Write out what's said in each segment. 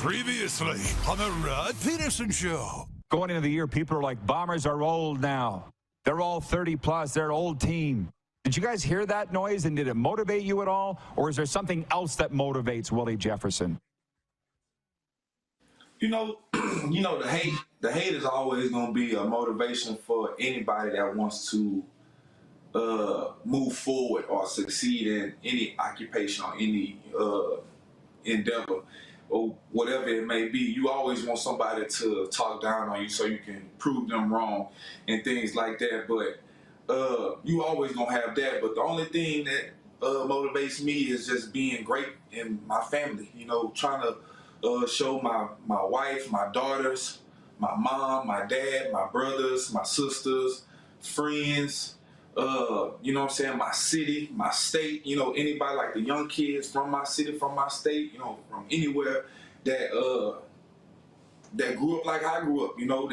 Previously on the Rod Pedersen Show. Going into the year, people are like, Bombers are old now. They're all 30 plus. They're an old team. Did you guys hear that noise, and did it motivate you at all? Or is there something else that motivates Willie Jefferson? You know, the hate is always going to be a motivation for anybody that wants to move forward or succeed in any occupation or any endeavor or whatever it may be. You always want somebody to talk down on you so you can prove them wrong and things like that. But you always gonna have that. But the only thing that motivates me is just being great in my family. You know, trying to show my wife, my daughters, my mom, my dad, my brothers, my sisters, friends, you know what I'm saying, my city, my state, you know, anybody like the young kids from my city, from my state, you know, from anywhere that grew up like I grew up, you know,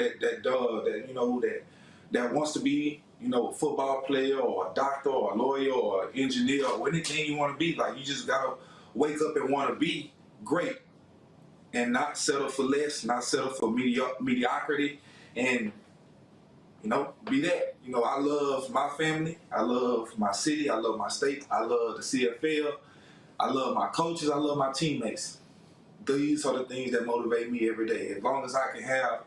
that wants to be, you know, a football player or a doctor or a lawyer or an engineer or anything you want to be. Like, you just gotta wake up and want to be great and not settle for less, not settle for mediocrity, and you know, be that. You know, I love my family. I love my city. I love my state. I love the CFL. I love my coaches. I love my teammates. These are the things that motivate me every day. As long as I can have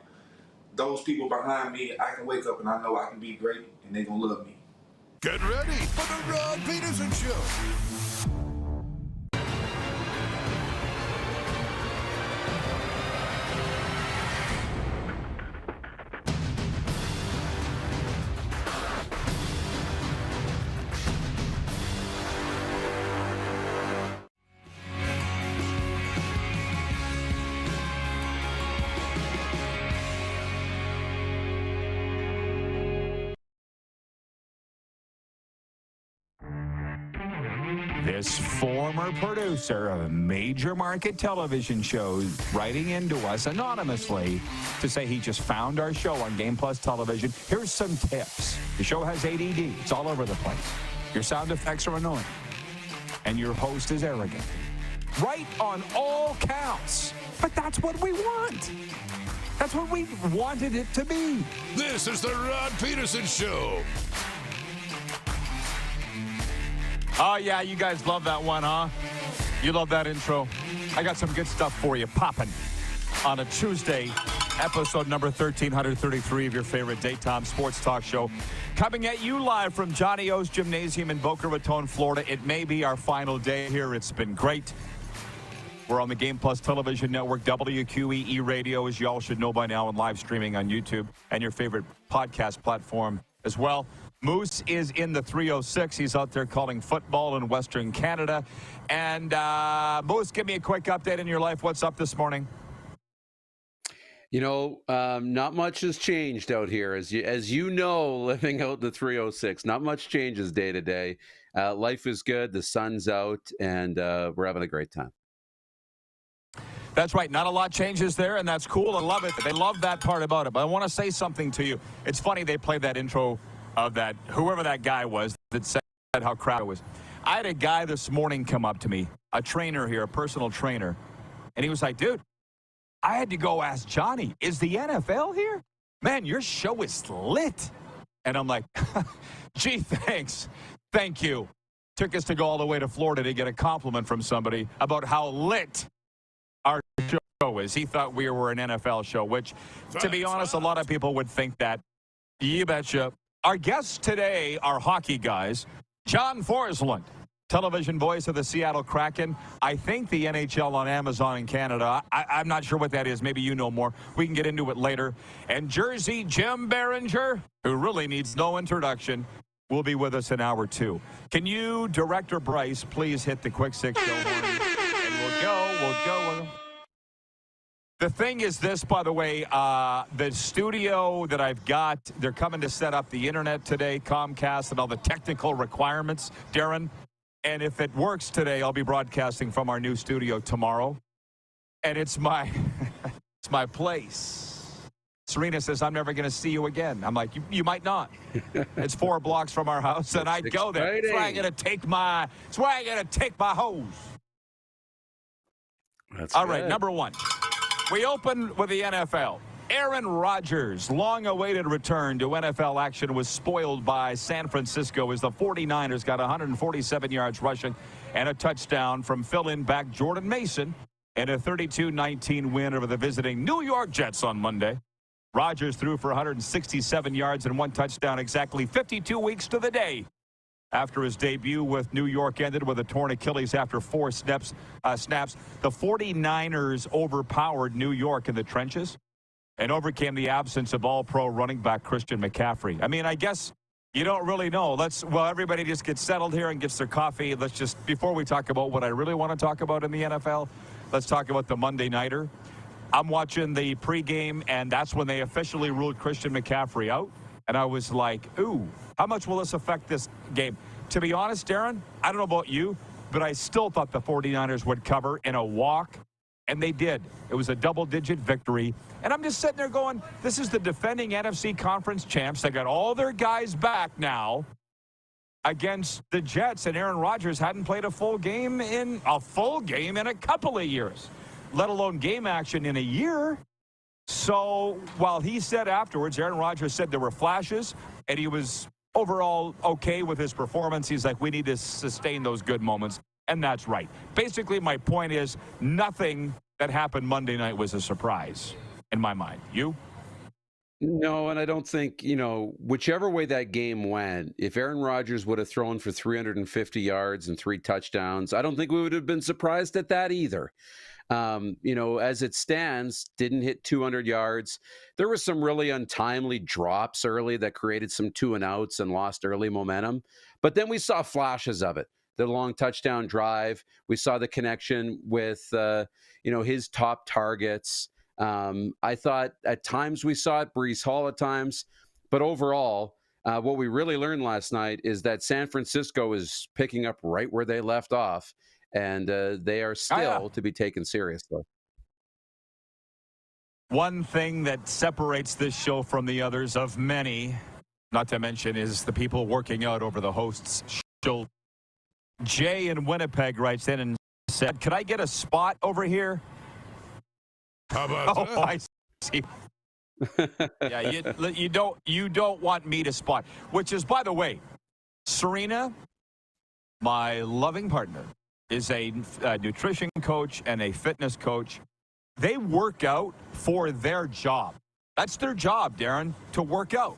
those people behind me, I can wake up and I know I can be great and they're going to love me. Get ready for the Rod Pedersen Show. This former producer of major market television shows writing into us anonymously to say he just found our show on Game Plus Television. Here's some tips. The show has ADD. It's all over the place. Your sound effects are annoying. And your host is arrogant. Right on all counts. But that's what we want. That's what we wanted it to be. This is the Rod Pedersen Show. Oh, yeah, you guys love that one, huh? You love that intro. I got some good stuff for you popping on a Tuesday, episode number 1333 of your favorite daytime sports talk show. Coming at you live from Johnny O's Gymnasium in Boca Raton, Florida. It may be our final day here. It's been great. We're on the Game Plus Television Network, WQEE Radio, as you all should know by now, and live streaming on YouTube and your favorite podcast platform as well. Moose is in the 306. He's out there calling football in Western Canada. And Moose, give me a quick update in your life. What's up this morning? You know, not much has changed out here. As you know, living out the 306, not much changes day to day. Life is good. The sun's out, and we're having a great time. That's right. Not a lot changes there, and that's cool. I love it. They love that part about it. But I want to say something to you. It's funny they played that intro of that, whoever that guy was that said how crap it was. I had a guy this morning come up to me, a trainer here, a personal trainer, and he was like, dude, I had to go ask Johnny, is the NFL here? Man, your show is lit. And I'm like, gee, thanks. Thank you. Took us to go all the way to Florida to get a compliment from somebody about how lit our show is. He thought we were an NFL show, which, to be honest, a lot of people would think that. You betcha. Our guests today are hockey guys. John Forslund, television voice of the Seattle Kraken. I think the NHL on Amazon in Canada. I'm not sure what that is. Maybe you know more. We can get into it later. And Jersey Jim Biringer, who really needs no introduction, will be with us in hour two. Can you, Director Bryce, please hit the quick six show horn? And we'll go. The thing is this, by the way, the studio that I've got, they're coming to set up the internet today, Comcast, and all the technical requirements, Darren. And if it works today, I'll be broadcasting from our new studio tomorrow. And it's my place. Serena says, I'm never going to see you again. I'm like, you might not. It's 4 blocks from our house, and I go there. That's where I'm going to take my hose. That's all good. right, number one. We open with the NFL. Aaron Rodgers' long-awaited return to NFL action was spoiled by San Francisco as the 49ers got 147 yards rushing and a touchdown from fill-in back Jordan Mason in a 32-19 win over the visiting New York Jets on Monday. Rodgers threw for 167 yards and one touchdown exactly 52 weeks to the day after his debut with New York ended with a torn Achilles after 4 snaps. The 49ers overpowered New York in the trenches and overcame the absence of all-pro running back Christian McCaffrey. I mean, I guess you don't really know. Everybody just gets settled here and gets their coffee. Let's just, before we talk about what I really want to talk about in the NFL, let's talk about the Monday Nighter. I'm watching the pregame, and that's when they officially ruled Christian McCaffrey out. And I was like, ooh, how much will this affect this game? To be honest, Darren, I don't know about you, but I still thought the 49ers would cover in a walk, and they did. It was a double-digit victory. And I'm just sitting there going, this is the defending NFC Conference champs. They got all their guys back now against the Jets, and Aaron Rodgers hadn't played a full game in a couple of years, let alone game action in a year. So while he said afterwards, Aaron Rodgers said there were flashes and he was overall okay with his performance. He's like, we need to sustain those good moments. And that's right. Basically, my point is nothing that happened Monday night was a surprise in my mind. You? No, and I don't think, whichever way that game went, if Aaron Rodgers would have thrown for 350 yards and 3 touchdowns, I don't think we would have been surprised at that either. As it stands, didn't hit 200 yards. There were some really untimely drops early that created some 2-and-outs and lost early momentum. But then we saw flashes of it. The long touchdown drive. We saw the connection with, his top targets. I thought at times we saw it, Breece Hall at times. But overall, what we really learned last night is that San Francisco is picking up right where they left off. And they are still to be taken seriously. One thing that separates this show from the others of many, not to mention, is the people working out over the host's show. Jay in Winnipeg writes in and said, could I get a spot over here? How about that? I see. Yeah, you don't want me to spot, which is, by the way, Serena, my loving partner, is a nutrition coach and a fitness coach. They work out for their job. That's their job, Darren, to work out.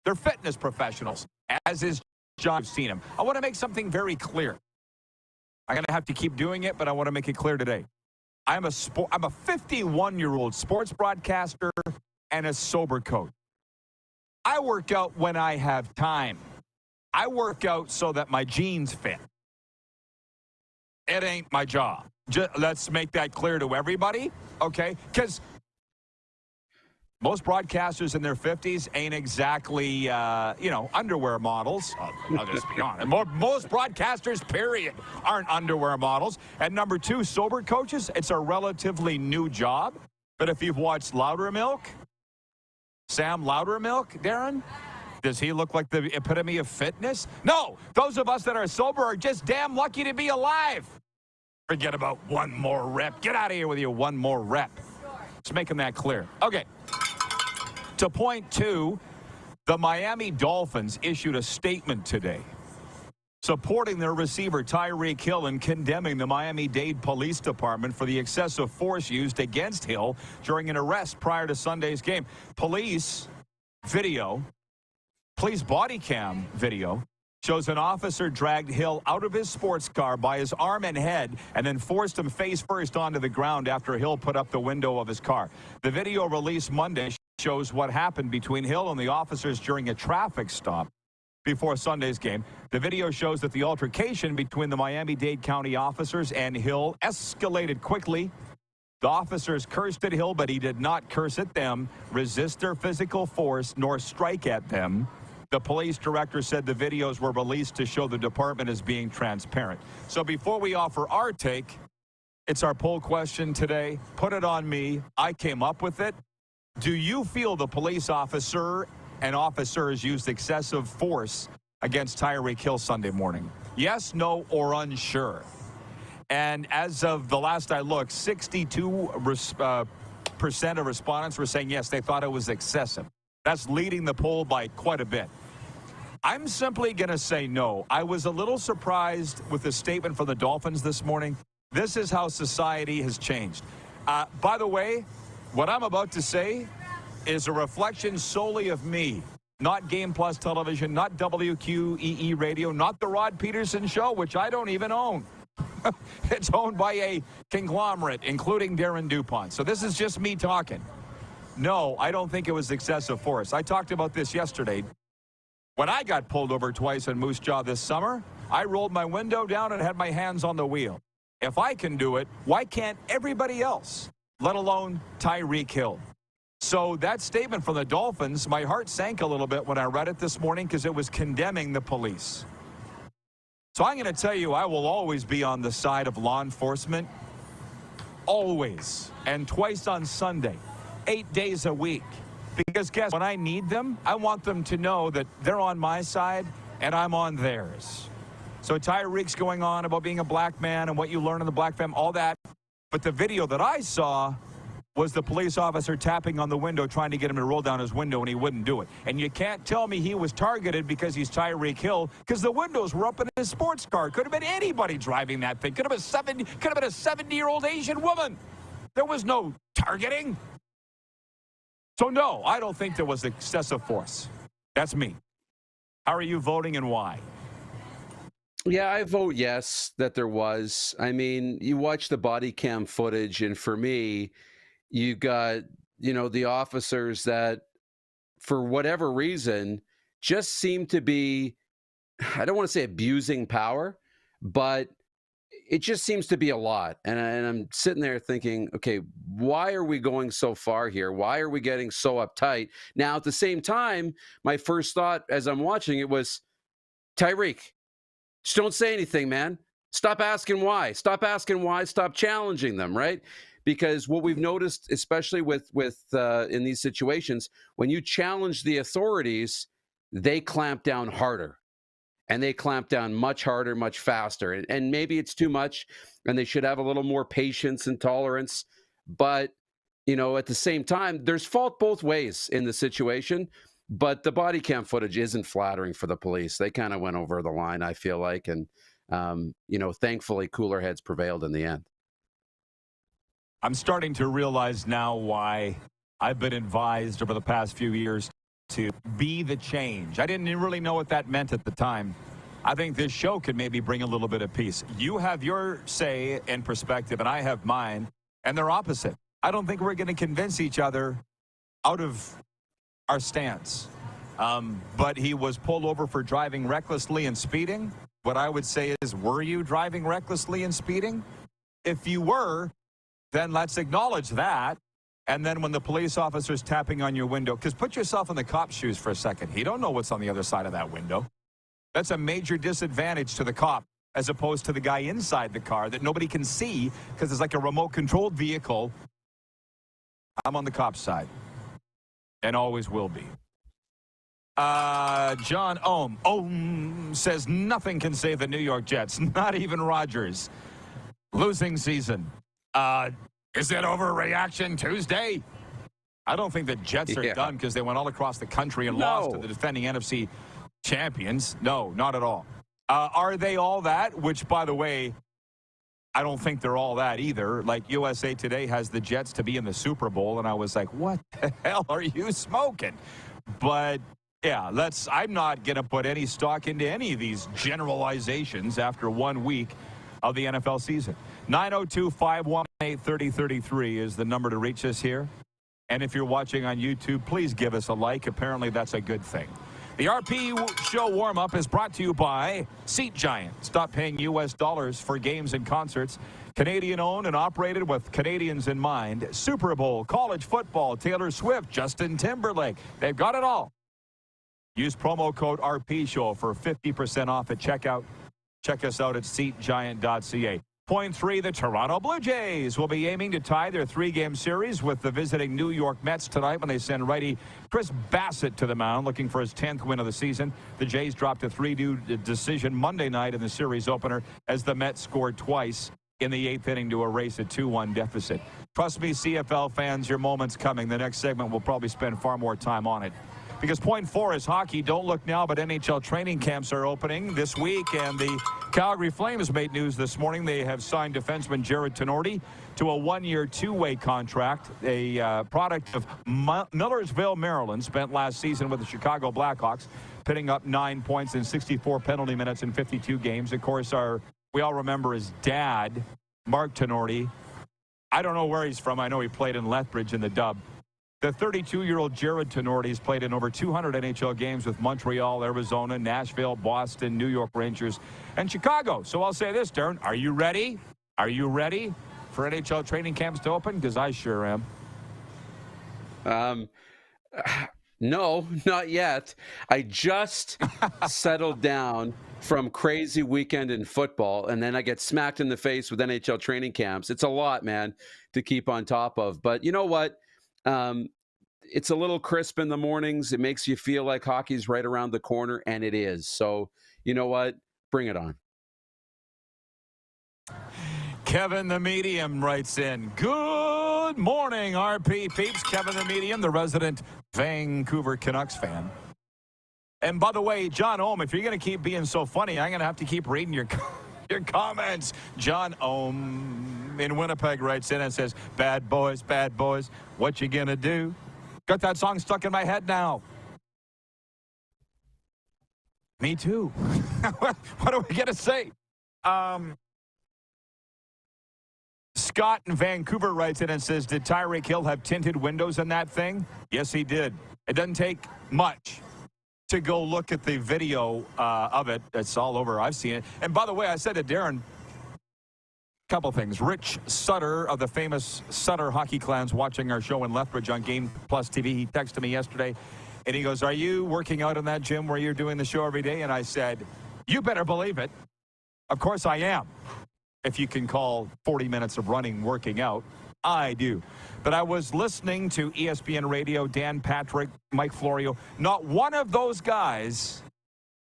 They're fitness professionals, as is John. I've seen him. I want to make something very clear. I'm going to have to keep doing it, but I want to make it clear today. I'm a 51-year-old sports broadcaster and a sober coach. I work out when I have time. I work out so that my jeans fit. It ain't my job. Let's make that clear to everybody, okay? Because most broadcasters in their 50s ain't exactly, underwear models. I'll just be honest. Most broadcasters, period, aren't underwear models. And number 2, sober coaches, it's a relatively new job. But if you've watched Loudermilk, Sam Loudermilk, Darren, does he look like the epitome of fitness? No, those of us that are sober are just damn lucky to be alive. Forget about one more rep. Get out of here with your one more rep. Just making that clear. Okay. To point 2, the Miami Dolphins issued a statement today supporting their receiver Tyreek Hill and condemning the Miami-Dade Police Department for the excessive force used against Hill during an arrest prior to Sunday's game. Police body cam video shows an officer dragged Hill out of his sports car by his arm and head and then forced him face first onto the ground after Hill put up the window of his car. The video released Monday shows what happened between Hill and the officers during a traffic stop before Sunday's game. The video shows that the altercation between the Miami-Dade County officers and Hill escalated quickly. The officers cursed at Hill, but he did not curse at them, resist their physical force, nor strike at them. The police director said the videos were released to show the department is being transparent. So before we offer our take, it's our poll question today. Put it on me. I came up with it. Do you feel the police officer and officers used excessive force against Tyreek Hill Sunday morning? Yes, no, or unsure. And as of the last I looked, 62 of respondents were saying, yes, they thought it was excessive. That's leading the poll by quite a bit. I'm simply going to say no. I was a little surprised with the statement from the Dolphins this morning. This is how society has changed. By the way, what I'm about to say is a reflection solely of me, not Game Plus Television, not WQEE Radio, not the Rod Pedersen Show, which I don't even own. It's owned by a conglomerate, including Darren DuPont. So this is just me talking. No, I don't think it was excessive force. I talked about this yesterday. When I got pulled over twice in Moose Jaw this summer, I rolled my window down and had my hands on the wheel. If I can do it, why can't everybody else, let alone Tyreek Hill? So that statement from the Dolphins, my heart sank a little bit when I read it this morning because it was condemning the police. So I'm going to tell you, I will always be on the side of law enforcement. Always. And twice on Sunday. 8 days a week. Because guess when I need them, I want them to know that they're on my side and I'm on theirs. So Tyreek's going on about being a black man and what you learn in the black family, all that. But the video that I saw was the police officer tapping on the window trying to get him to roll down his window, and he wouldn't do it. And you can't tell me he was targeted because he's Tyreek Hill, because the windows were up in his sports car. Could have been anybody driving that thing. Could have been a 70-year-old Asian woman. There was no targeting. So no, I don't think there was excessive force. That's me. How are you voting and why? Yeah, I vote yes that there was. I mean, you watch the body cam footage, and for me, you got, the officers that, for whatever reason, just seem to be, I don't want to say abusing power, but it just seems to be a lot. And I'm sitting there thinking, okay, why are we going so far here? Why are we getting so uptight? Now, at the same time, my first thought as I'm watching it was, Tyreek, just don't say anything, man. Stop asking why. Stop asking why. Stop challenging them, right? Because what we've noticed, especially with in these situations, when you challenge the authorities, they clamp down harder. And they clamp down much harder, much faster. And maybe it's too much, and they should have a little more patience and tolerance. But, at the same time, there's fault both ways in the situation. But the body cam footage isn't flattering for the police. They kind of went over the line, I feel like. And, thankfully, cooler heads prevailed in the end. I'm starting to realize now why I've been advised over the past few years to be the change. I didn't really know what that meant at the time. I think this show could maybe bring a little bit of peace. You have your say and perspective, and I have mine, and they're opposite. I don't think we're going to convince each other out of our stance. But he was pulled over for driving recklessly and speeding. What I would say is, were you driving recklessly and speeding? If you were, then let's acknowledge that. And then when the police officer's tapping on your window, because put yourself in the cop's shoes for a second. He don't know what's on the other side of that window. That's a major disadvantage to the cop as opposed to the guy inside the car that nobody can see because it's like a remote-controlled vehicle. I'm on the cop's side and always will be. John Ohm says nothing can save the New York Jets, not even Rodgers. Losing season. Is it overreaction Tuesday? I don't think the Jets are done because they went all across the country and lost to the defending NFC champions. No, not at all. Are they all that? Which, by the way, I don't think they're all that either. Like USA Today has the Jets to be in the Super Bowl, and I was like, what the hell are you smoking? But, yeah, I'm not going to put any stock into any of these generalizations after 1 week of the NFL season. 902-518-3033 is the number to reach us here. And if you're watching on YouTube, please give us a like. Apparently, that's a good thing. The RP Show warm-up is brought to you by Seat Giant. Stop paying U.S. dollars for games and concerts. Canadian-owned and operated with Canadians in mind. Super Bowl, college football, Taylor Swift, Justin Timberlake. They've got it all. Use promo code RP Show for 50% off at checkout. Check us out at seatgiant.ca. Point 3, the Toronto Blue Jays will be aiming to tie their 3-game series with the visiting New York Mets tonight when they send righty Chris Bassett to the mound, looking for his 10th win of the season. The Jays dropped a 3-2 decision Monday night in the series opener as the Mets scored twice. in the 8th inning to erase a 2-1 deficit. Trust me, CFL fans, your moment's coming. The next segment will probably spend far more time on it. Because point 4 is hockey. Don't look now, but NHL training camps are opening this week, and the Calgary Flames made news this morning. They have signed defenseman Jared Tenorti to a 1-year, 2-way contract, a product of Millersville, Maryland, spent last season with the Chicago Blackhawks, pitting up 9 points in 64 penalty minutes in 52 games. Of course, we all remember his dad, Mark Tenorti. I don't know where he's from. I know he played in Lethbridge in the Dub. The 32-year-old Jared Tenorti has played in over 200 NHL games with Montreal, Arizona, Nashville, Boston, New York Rangers, and Chicago. So I'll say this, Darren, are you ready? Are you ready for NHL training camps to open? Because I sure am. No, not yet. I just settled down from crazy weekend in football, and then I get smacked in the face with NHL training camps. It's a lot, man, to keep on top of. But you know what? It's a little crisp in the mornings. It makes you feel like hockey's right around the corner, and it is. So, you know what? Bring it on. Kevin the Medium writes in, good morning, RP peeps. Kevin the Medium, the resident Vancouver Canucks fan. And by the way, John Ohm, if you're going to keep being so funny, I'm going to have to keep reading your comments. John Ohm in Winnipeg writes in and says, bad boys, what you going to do? Got that song stuck in my head now. Me too. What are we going to say? Scott in Vancouver writes in and says, did Tyreek Hill have tinted windows in that thing? Yes, he did. It doesn't take much to go look at the video of it. It's all over. I've seen it. And by the way, I said to Darren, a couple things. Rich Sutter of the famous Sutter Hockey Clans watching our show in Lethbridge on Game Plus TV. He texted me yesterday, and he goes, are you working out in that gym where you're doing the show every day? And I said, you better believe it. Of course I am. If you can call 40 minutes of running working out, I do. But I was listening to ESPN Radio, Dan Patrick, Mike Florio. Not one of those guys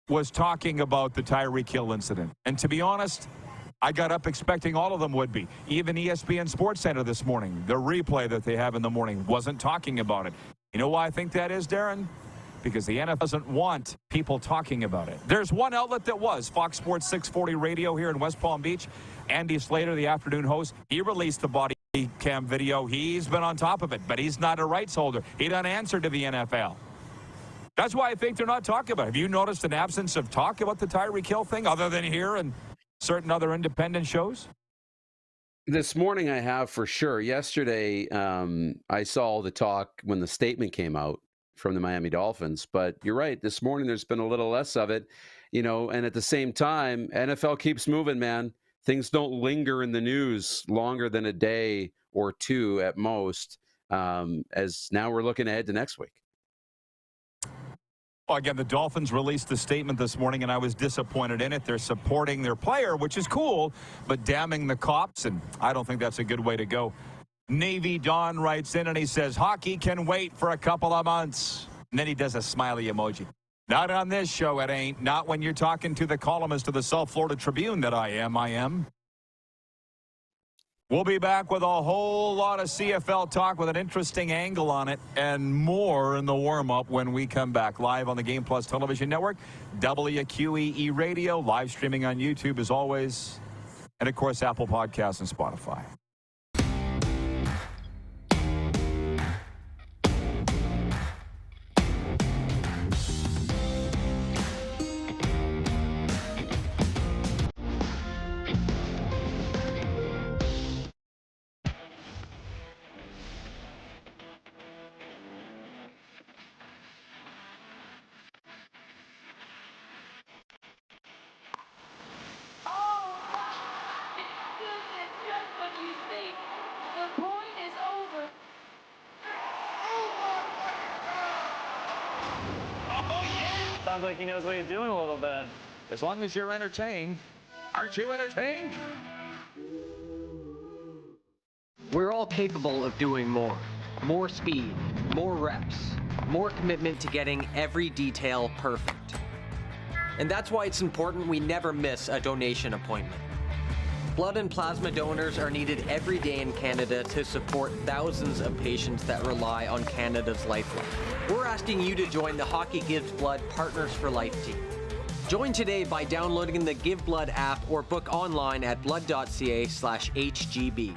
was talking about the Tyreek Hill incident. And to be honest, I got up expecting all of them would be. Even ESPN Sports Center this morning, the replay that they have in the morning, wasn't talking about it. You know why I think that is, Darren? Because the NFL doesn't want people talking about it. There's one outlet that was, Fox Sports 640 Radio here in West Palm Beach. Andy Slater, the afternoon host, he released the body cam video. He's been on top of it, but he's not a rights holder. He doesn't answer to the NFL. That's why I think they're not talking about it. Have you noticed an absence of talk about the Tyreek Hill thing other than here and certain other independent shows? This morning I have for sure. Yesterday, I saw all the talk when the statement came out from the Miami Dolphins. But you're right. This morning, there's been a little less of it, and at the same time, NFL keeps moving, man. Things don't linger in the news longer than a day or two at most, as now we're looking ahead to next week. Well, again, the Dolphins released the statement this morning, and I was disappointed in it. They're supporting their player, which is cool, but damning the cops, and I don't think that's a good way to go. Navy Don writes in, and he says, hockey can wait for a couple of months. And then he does a smiley emoji. Not on this show, it ain't. Not when you're talking to the columnist of the South Florida Tribune that I am. We'll be back with a whole lot of CFL talk with an interesting angle on it and more in the warm-up when we come back live on the Game Plus Television Network, WQEE Radio, live streaming on YouTube as always, and of course Apple Podcasts and Spotify. Sounds like he knows what he's doing a little bit. As long as you're entertained. Aren't you entertained? We're all capable of doing more. More speed, more reps, more commitment to getting every detail perfect. And that's why it's important we never miss a donation appointment. Blood and plasma donors are needed every day in Canada to support thousands of patients that rely on Canada's lifeline. We're asking you to join the Hockey Gives Blood Partners for Life team. Join today by downloading the Give Blood app or book online at blood.ca/HGB.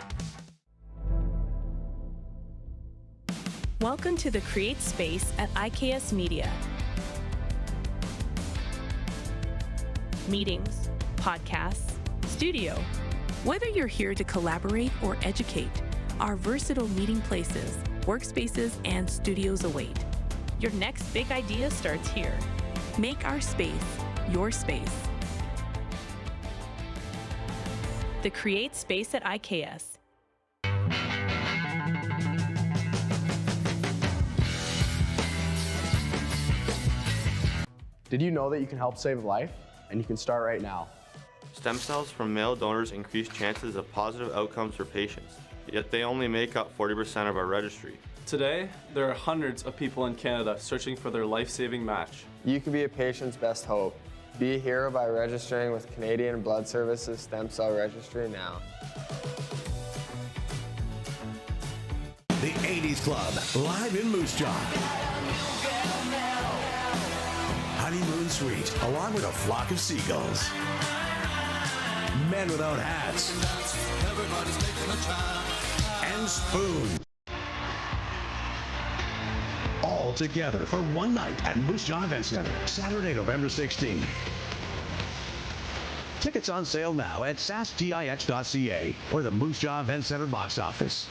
Welcome to the Create Space at IKS Media. Meetings, podcasts, studio. Whether you're here to collaborate or educate, our versatile meeting places, workspaces, and studios await. Your next big idea starts here. Make our space your space. The Create Space at IKS. Did you know that you can help save a life? And you can start right now. Stem cells from male donors increase chances of positive outcomes for patients, yet they only make up 40% of our registry. Today, there are hundreds of people in Canada searching for their life-saving match. You can be a patient's best hope. Be a hero by registering with Canadian Blood Services Stem Cell Registry now. The 80s Club, live in Moose Jaw. Honeymoon Suite, along with a flock of seagulls. Men Without Hats. And Spoon. All together for one night at Moose Jaw Event Center, Saturday, November 16th. Tickets on sale now at sasgih.ca or the Moose Jaw Event Center box office.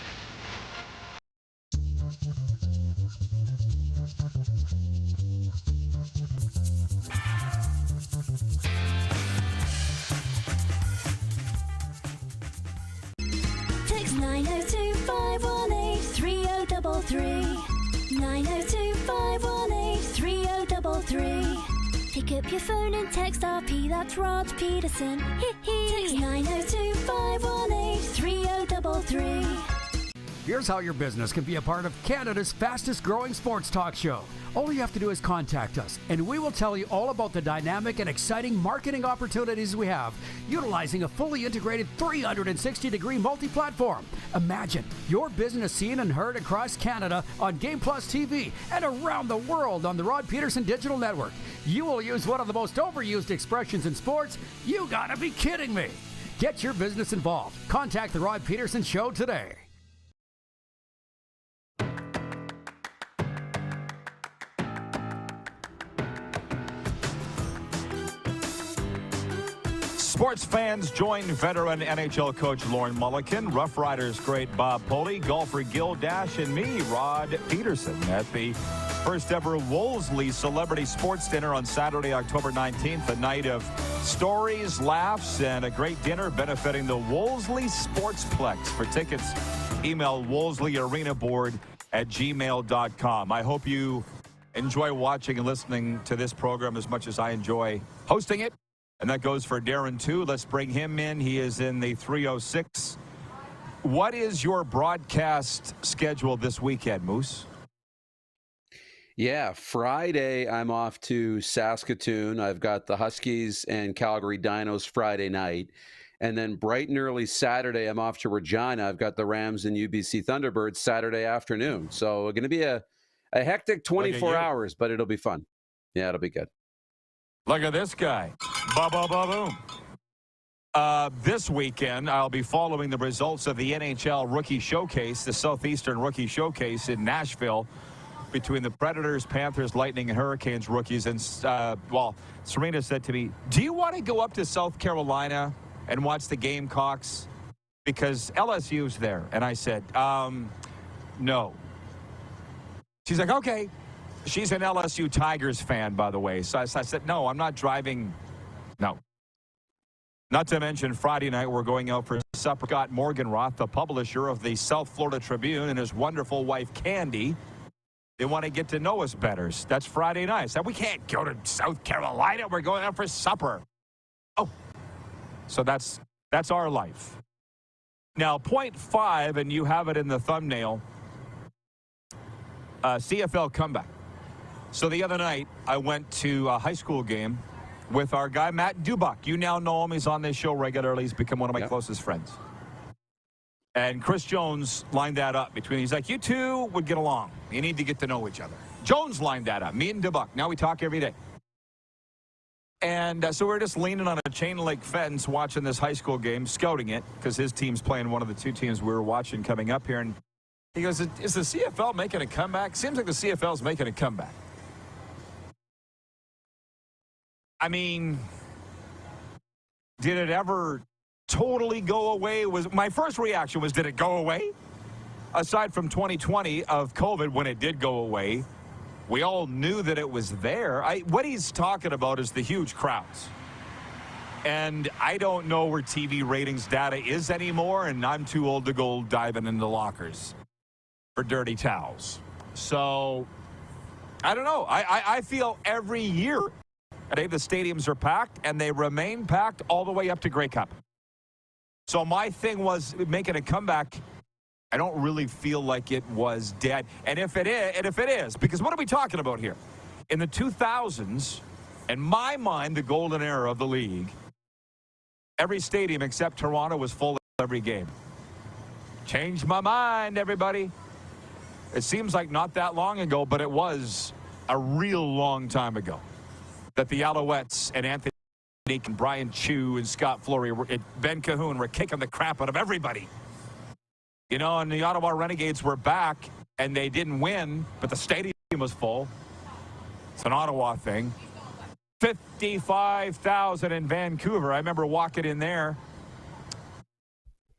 Text 902-518-3033. 902-518-3033. Pick up your phone and text RP, that's Rod Pedersen. Text 902-518-3033. Here's how your business can be a part of Canada's fastest growing sports talk show. All you have to do is contact us, and we will tell you all about the dynamic and exciting marketing opportunities we have, utilizing a fully integrated 360-degree multi-platform. Imagine your business seen and heard across Canada on Game Plus TV and around the world on the Rod Pedersen Digital Network. You will use one of the most overused expressions in sports. You gotta be kidding me. Get your business involved. Contact the Rod Pedersen Show today. Sports fans join veteran NHL coach Lauren Mulliken, Rough Riders great Bob Poley, golfer Gil Dash, and me, Rod Pedersen, at the first ever Wolseley Celebrity Sports Dinner on Saturday, October 19th, a night of stories, laughs, and a great dinner benefiting the Wolseley Sportsplex. For tickets, email wolseley.arenaboard@gmail.com. I hope you enjoy watching and listening to this program as much as I enjoy hosting it. And that goes for Darren, too. Let's bring him in. He is in the 306. What is your broadcast schedule this weekend, Moose? Yeah, Friday, I'm off to Saskatoon. I've got the Huskies and Calgary Dinos Friday night. And then bright and early Saturday, I'm off to Regina. I've got the Rams and UBC Thunderbirds Saturday afternoon. So going to be a hectic 24 hours, but it'll be fun. Yeah, it'll be good. Look at this guy. Ba-ba-ba-boom. This weekend, I'll be following the results of the NHL Rookie Showcase, the Southeastern Rookie Showcase in Nashville, between the Predators, Panthers, Lightning, and Hurricanes rookies. And, Serena said to me, do you want to go up to South Carolina and watch the Gamecocks? Because LSU's there. And I said, no. She's like, okay. She's an LSU Tigers fan, by the way. So I said, no, I'm not driving. No. Not to mention Friday night, we're going out for supper. Scott Morganroth, the publisher of the South Florida Tribune, and his wonderful wife, Candy. They want to get to know us better. That's Friday night. I said, we can't go to South Carolina. We're going out for supper. Oh. So that's our life. Now, point 5, and you have it in the thumbnail, CFL comeback. So the other night, I went to a high school game with our guy, Matt Dubuck. You now know him. He's on this show regularly. He's become one of my closest friends. And Chris Jones lined that up between. He's like, you two would get along. You need to get to know each other. Jones lined that up. Me and Dubuck. Now we talk every day. And so we're just leaning on a chain link fence watching this high school game, scouting it, because his team's playing one of the two teams we were watching coming up here. And he goes, is the CFL making a comeback? Seems like the CFL's making a comeback. I mean, did it ever totally go away? My first reaction was, did it go away? Aside from 2020 of COVID, when it did go away, we all knew that it was there. What he's talking about is the huge crowds. And I don't know where TV ratings data is anymore, and I'm too old to go diving into lockers for dirty towels. So, I don't know. I feel every year the stadiums are packed, and they remain packed all the way up to Grey Cup. So my thing was making a comeback. I don't really feel like it was dead. And if it is, because what are we talking about here? In the 2000s, in my mind, the golden era of the league, every stadium except Toronto was full every game. Changed my mind, everybody. It seems like not that long ago, but it was a real long time ago that the Alouettes and Anthony and Brian Chu and Scott Flory and Ben Cahoon were kicking the crap out of everybody. You know, and the Ottawa Renegades were back, and they didn't win, but the stadium was full. It's an Ottawa thing. 55,000 in Vancouver. I remember walking in there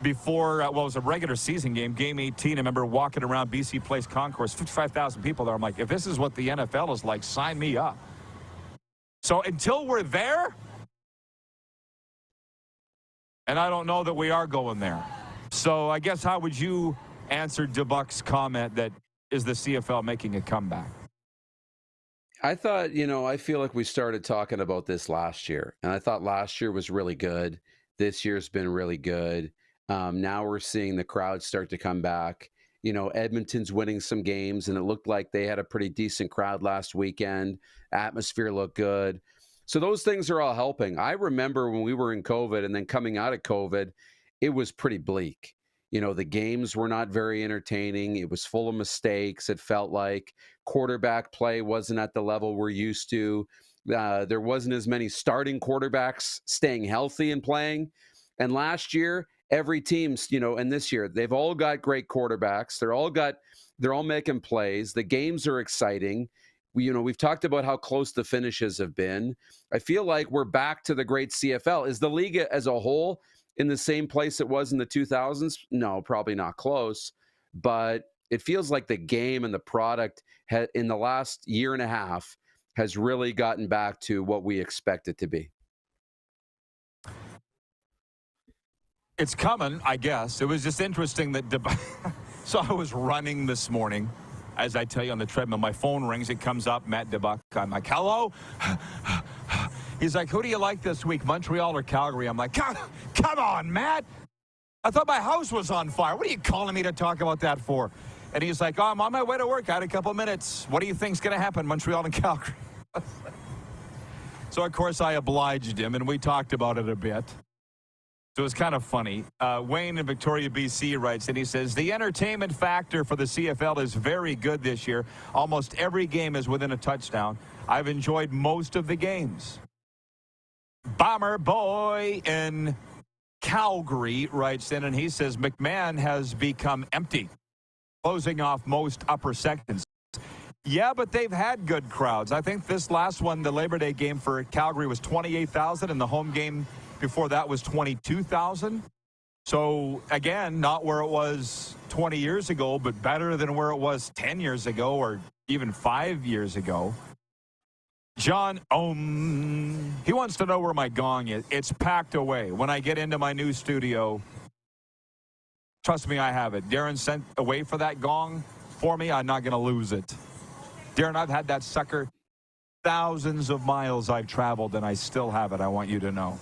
before, it was a regular season game, Game 18. I remember walking around BC Place Concourse, 55,000 people there. I'm like, if this is what the NFL is like, sign me up. So until we're there, and I don't know that we are going there. So I guess how would you answer Dubuck's comment that is the CFL making a comeback? I thought, I feel like we started talking about this last year, and I thought last year was really good. This year's been really good. Now we're seeing the crowd start to come back. Edmonton's winning some games, and it looked like they had a pretty decent crowd last weekend. Atmosphere looked good. So those things are all helping. I remember when we were in COVID and then coming out of COVID, it was pretty bleak. The games were not very entertaining. It was full of mistakes. It felt like quarterback play wasn't at the level we're used to. There wasn't as many starting quarterbacks staying healthy and playing. And last year, every team's, and this year, they've all got great quarterbacks. They're all making plays. The games are exciting. We've talked about how close the finishes have been. I feel like we're back to the great CFL. Is the league as a whole in the same place it was in the 2000s? No, probably not close. But it feels like the game and the product in the last year and a half has really gotten back to what we expect it to be. It's coming, I guess. It was just interesting that so I was running this morning. As I tell you on the treadmill, my phone rings. It comes up, Matt Dubuck. I'm like, hello? He's like, who do you like this week, Montreal or Calgary? I'm like, come on, Matt. I thought my house was on fire. What are you calling me to talk about that for? And he's like, oh, I'm on my way to work. I had a couple minutes. What do you think's going to happen, Montreal and Calgary? So, of course, I obliged him, and we talked about it a bit. So it was kind of funny. Wayne in Victoria, BC writes, and he says, the entertainment factor for the CFL is very good this year. Almost every game is within a touchdown. I've enjoyed most of the games. Bomber Boy in Calgary writes in, and he says, McMahon has become empty, closing off most upper sections. Yeah, but they've had good crowds. I think this last one, the Labor Day game for Calgary, was 28,000, and the home game before that was 22,000. So, again, not where it was 20 years ago, but better than where it was 10 years ago or even 5 years ago. John, he wants to know where my gong is. It's packed away. When I get into my new studio, trust me, I have it. Darren sent away for that gong for me. I'm not going to lose it. Darren, I've had that sucker thousands of miles I've traveled, and I still have it. I want you to know.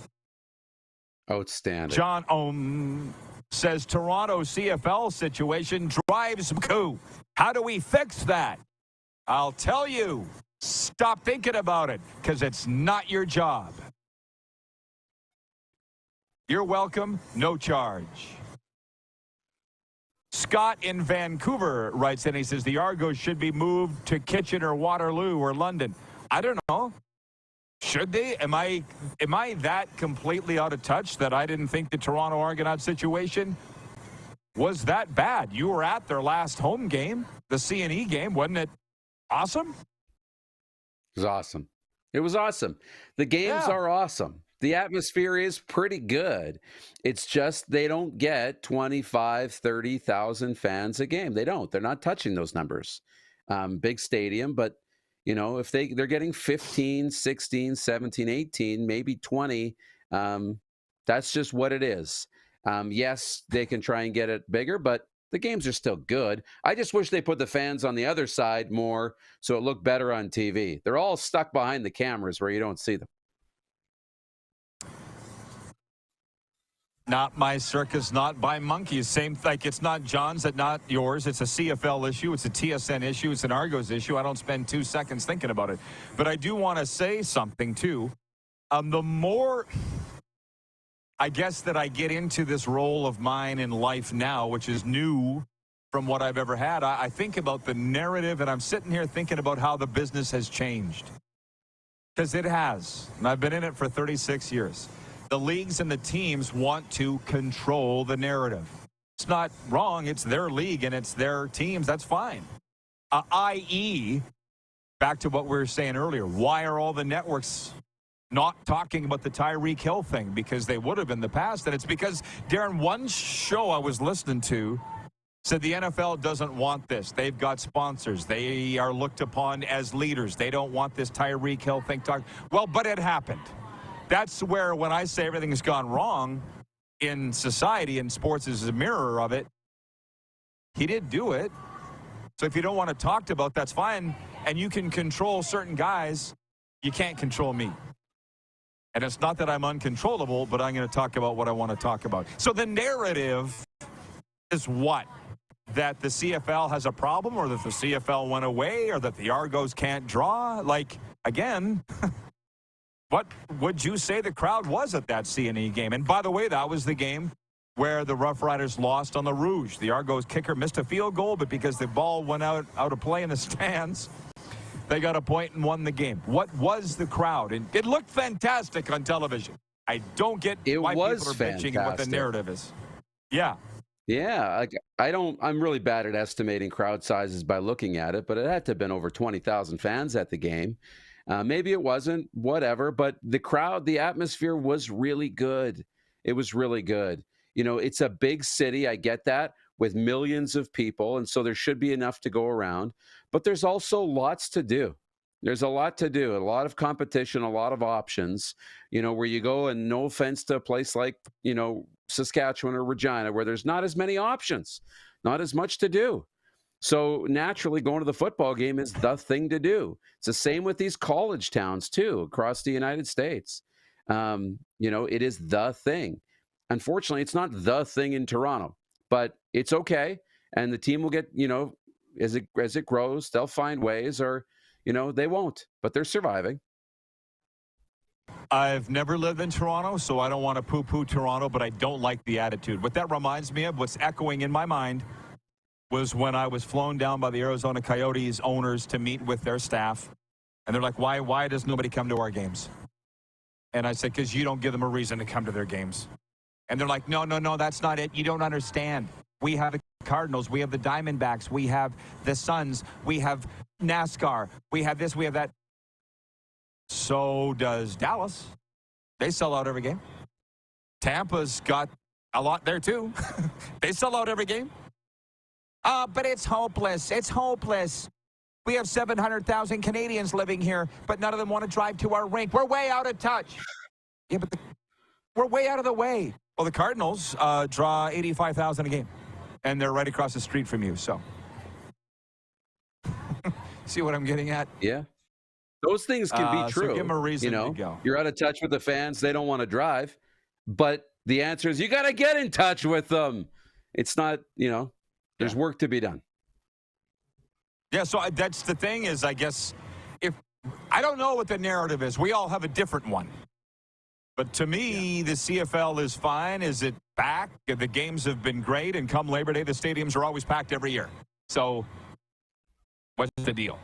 Outstanding. John says Toronto CFL situation drives coup. How do we fix that? I'll tell you. Stop thinking about it, because it's not your job. You're welcome, no charge. Scott in Vancouver writes in, he says, the Argos should be moved to Kitchener, Waterloo, or London. I don't know. Should they? Am I that completely out of touch that I didn't think the Toronto Argonaut situation was that bad? You were at their last home game, the C&E game. Wasn't it awesome? It was awesome. It was awesome. The games are awesome. The atmosphere is pretty good. It's just they don't get 25, 30,000 fans a game. They don't. They're not touching those numbers. Big stadium, but if they're getting 15, 16, 17, 18, maybe 20, that's just what it is. Yes, they can try and get it bigger, but the games are still good. I just wish they put the fans on the other side more so it looked better on TV. They're all stuck behind the cameras where you don't see them. Not my circus, not by monkeys. Same, like it's not John's, it's not yours. It's a CFL issue. It's a TSN issue. It's an Argos issue. I don't spend 2 seconds thinking about it. But I do want to say something, too. The more, I guess, that I get into this role of mine in life now, which is new from what I've ever had, I think about the narrative, and I'm sitting here thinking about how the business has changed. Because it has. And I've been in it for 36 years. The leagues and the teams want to control the narrative. It's not wrong. It's their league and it's their teams. That's fine. I.e., back to what we were saying earlier, why are all the networks not talking about the Tyreek Hill thing? Because they would have in the past. And it's because, Darren, one show I was listening to said the NFL doesn't want this. They've got sponsors. They are looked upon as leaders. They don't want this Tyreek Hill thing talk. Well, but it happened. That's where, when I say everything has gone wrong in society, and sports is a mirror of it, he did do it. So if you don't want to talk about, that's fine. And you can control certain guys. You can't control me. And it's not that I'm uncontrollable, but I'm going to talk about what I want to talk about. So the narrative is what? That the CFL has a problem, or that the CFL went away, or that the Argos can't draw? Like, again... What would you say the crowd was at that C&E game? And by the way, that was the game where the Rough Riders lost on the Rouge. The Argos kicker missed a field goal, but because the ball went out of play in the stands, they got a point and won the game. What was the crowd? And it looked fantastic on television. I don't get why people are bitching what the narrative is. Yeah. Yeah, I'm really bad at estimating crowd sizes by looking at it, but it had to have been over 20,000 fans at the game. Maybe it wasn't, whatever, but the crowd, the atmosphere was really good. It was really good. It's a big city, I get that, with millions of people, and so there should be enough to go around. But there's also lots to do. There's a lot to do, a lot of competition, a lot of options, where you go, and no offense to a place like, Saskatchewan or Regina, where there's not as many options, not as much to do. So naturally, going to the football game is the thing to do. It's the same with these college towns, too, across the United States. It is the thing. Unfortunately, it's not the thing in Toronto, but it's okay. And the team will get, as it grows, they'll find ways, or, they won't, but they're surviving. I've never lived in Toronto, so I don't want to poo-poo Toronto, but I don't like the attitude. What that reminds me of, what's echoing in my mind, was when I was flown down by the Arizona Coyotes owners to meet with their staff. And they're like, why does nobody come to our games? And I said, because you don't give them a reason to come to their games. And they're like, no, that's not it. You don't understand. We have the Cardinals. We have the Diamondbacks. We have the Suns. We have NASCAR. We have this. We have that. So does Dallas. They sell out every game. Tampa's got a lot there, too. They sell out every game. But it's hopeless. It's hopeless. We have 700,000 Canadians living here, but none of them want to drive to our rink. We're way out of touch. Yeah, but we're way out of the way. Well, the Cardinals draw 85,000 a game, and they're right across the street from you. So, see what I'm getting at? Yeah. Those things can be true. So give them a reason to go. You're out of touch with the fans. They don't want to drive. But the answer is you got to get in touch with them. It's not, there's work to be done. Yeah, so that's the thing is, I guess, if I don't know what the narrative is. We all have a different one. But to me, the CFL is fine. Is it back? The games have been great, and come Labor Day, the stadiums are always packed every year. So what's the deal?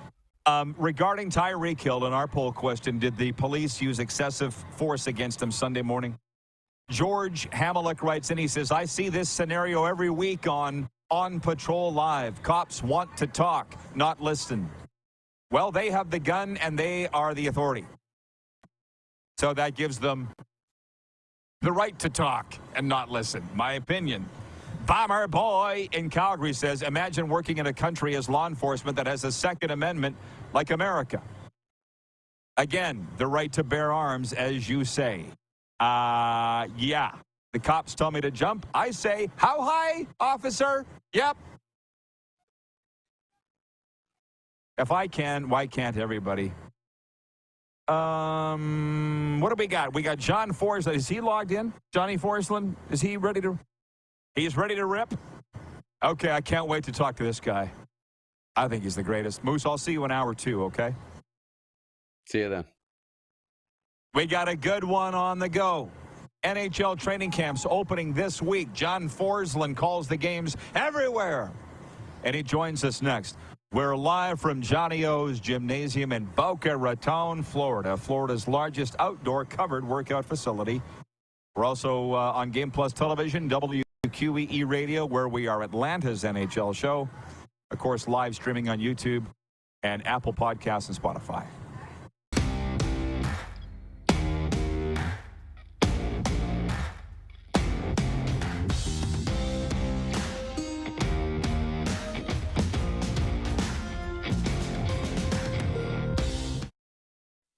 Regarding Tyreek Hill, in our poll question, did the police use excessive force against him Sunday morning? George Hamelick writes in, he says, I see this scenario every week on Patrol Live. Cops want to talk, not listen. Well, they have the gun, and they are the authority. So that gives them the right to talk and not listen, my opinion. Bomber Boy in Calgary says, imagine working in a country as law enforcement that has a Second Amendment like America. Again, the right to bear arms, as you say. Yeah. The cops tell me to jump. I say, how high, officer? Yep. If I can, why can't everybody? What do we got? We got John Forslund. Is he logged in? Johnny Forslund? Is he ready to? He's ready to rip? Okay, I can't wait to talk to this guy. I think he's the greatest. Moose, I'll see you in hour 2, okay? See you then. We got a good one on the go. NHL training camps opening this week. John Forslund calls the games everywhere. And he joins us next. We're live from Johnny O's Gymnasium in Boca Raton, Florida, Florida's largest outdoor covered workout facility. We're also on Game Plus Television, WQEE Radio, where we are Atlanta's NHL show. Of course, live streaming on YouTube and Apple Podcasts and Spotify.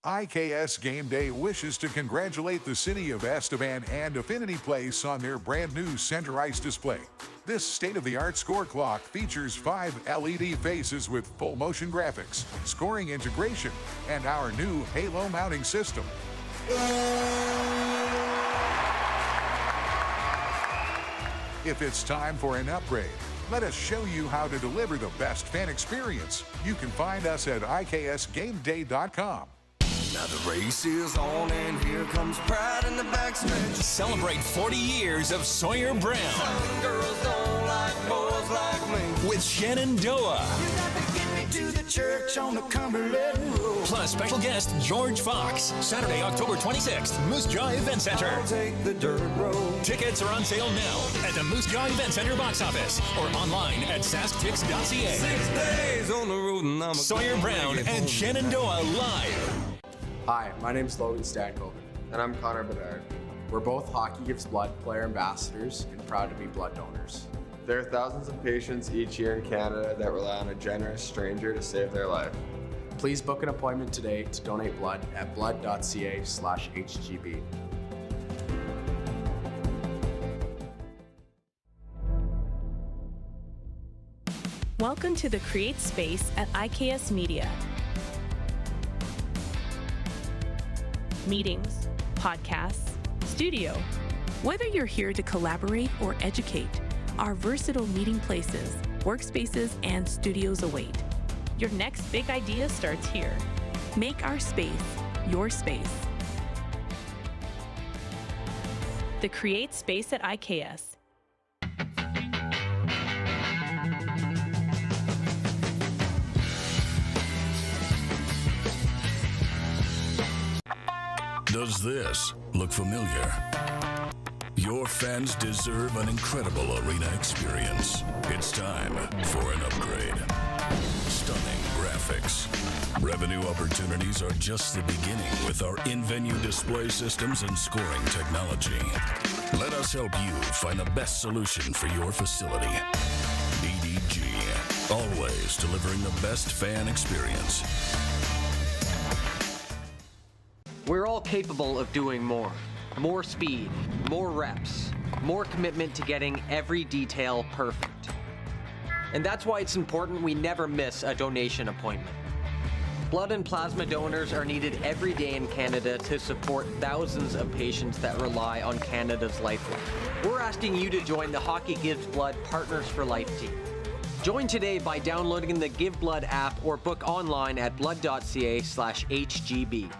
IKS Game Day wishes to congratulate the city of Estevan and Affinity Place on their brand new center ice display. This state-of-the-art score clock features 5 LED faces with full motion graphics, scoring integration, and our new Halo mounting system. If it's time for an upgrade, let us show you how to deliver the best fan experience. You can find us at IKSGameDay.com. Now the race is on and here comes pride in the backstretch. Celebrate 40 years of Sawyer Brown. Some girls don't like boys like me. With Shenandoah. You got to get me to the church on the Cumberland Road. Plus special guest George Fox. Saturday, October 26th, Moose Jaw Event Center. I'll take the dirt road. Tickets are on sale now at the Moose Jaw Event Center box office or online at sasktix.ca. 6 days on the road and I'm Sawyer Brown and Shenandoah live. Hi, my name's Logan Stankoven. And I'm Connor Bedard. We're both Hockey Gives Blood player ambassadors and proud to be blood donors. There are thousands of patients each year in Canada that rely on a generous stranger to save their life. Please book an appointment today to donate blood at blood.ca/HGB. Welcome to the Create Space at IKS Media. Meetings, podcasts, studio. Whether you're here to collaborate or educate, our versatile meeting places, workspaces, and studios await. Your next big idea starts here. Make our space your space. The Create Space at IKS. Does this look familiar? Your fans deserve an incredible arena experience. It's time for an upgrade. Stunning graphics. Revenue opportunities are just the beginning with our in-venue display systems and scoring technology. Let us help you find the best solution for your facility. BDG, always delivering the best fan experience. We're all capable of doing more. More speed, more reps, more commitment to getting every detail perfect. And that's why it's important we never miss a donation appointment. Blood and plasma donors are needed every day in Canada to support thousands of patients that rely on Canada's lifeline. We're asking you to join the Hockey Gives Blood Partners for Life team. Join today by downloading the Give Blood app or book online at blood.ca/HGB.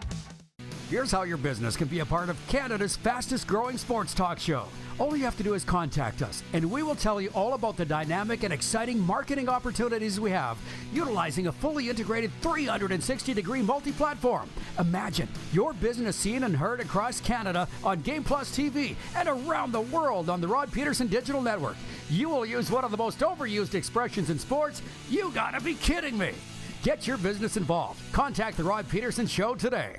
Here's how your business can be a part of Canada's fastest growing sports talk show. All you have to do is contact us, and we will tell you all about the dynamic and exciting marketing opportunities we have, utilizing a fully integrated 360-degree multi-platform. Imagine your business seen and heard across Canada on Game Plus TV and around the world on the Rod Pedersen Digital Network. You will use one of the most overused expressions in sports. You gotta be kidding me. Get your business involved. Contact the Rod Pedersen Show today.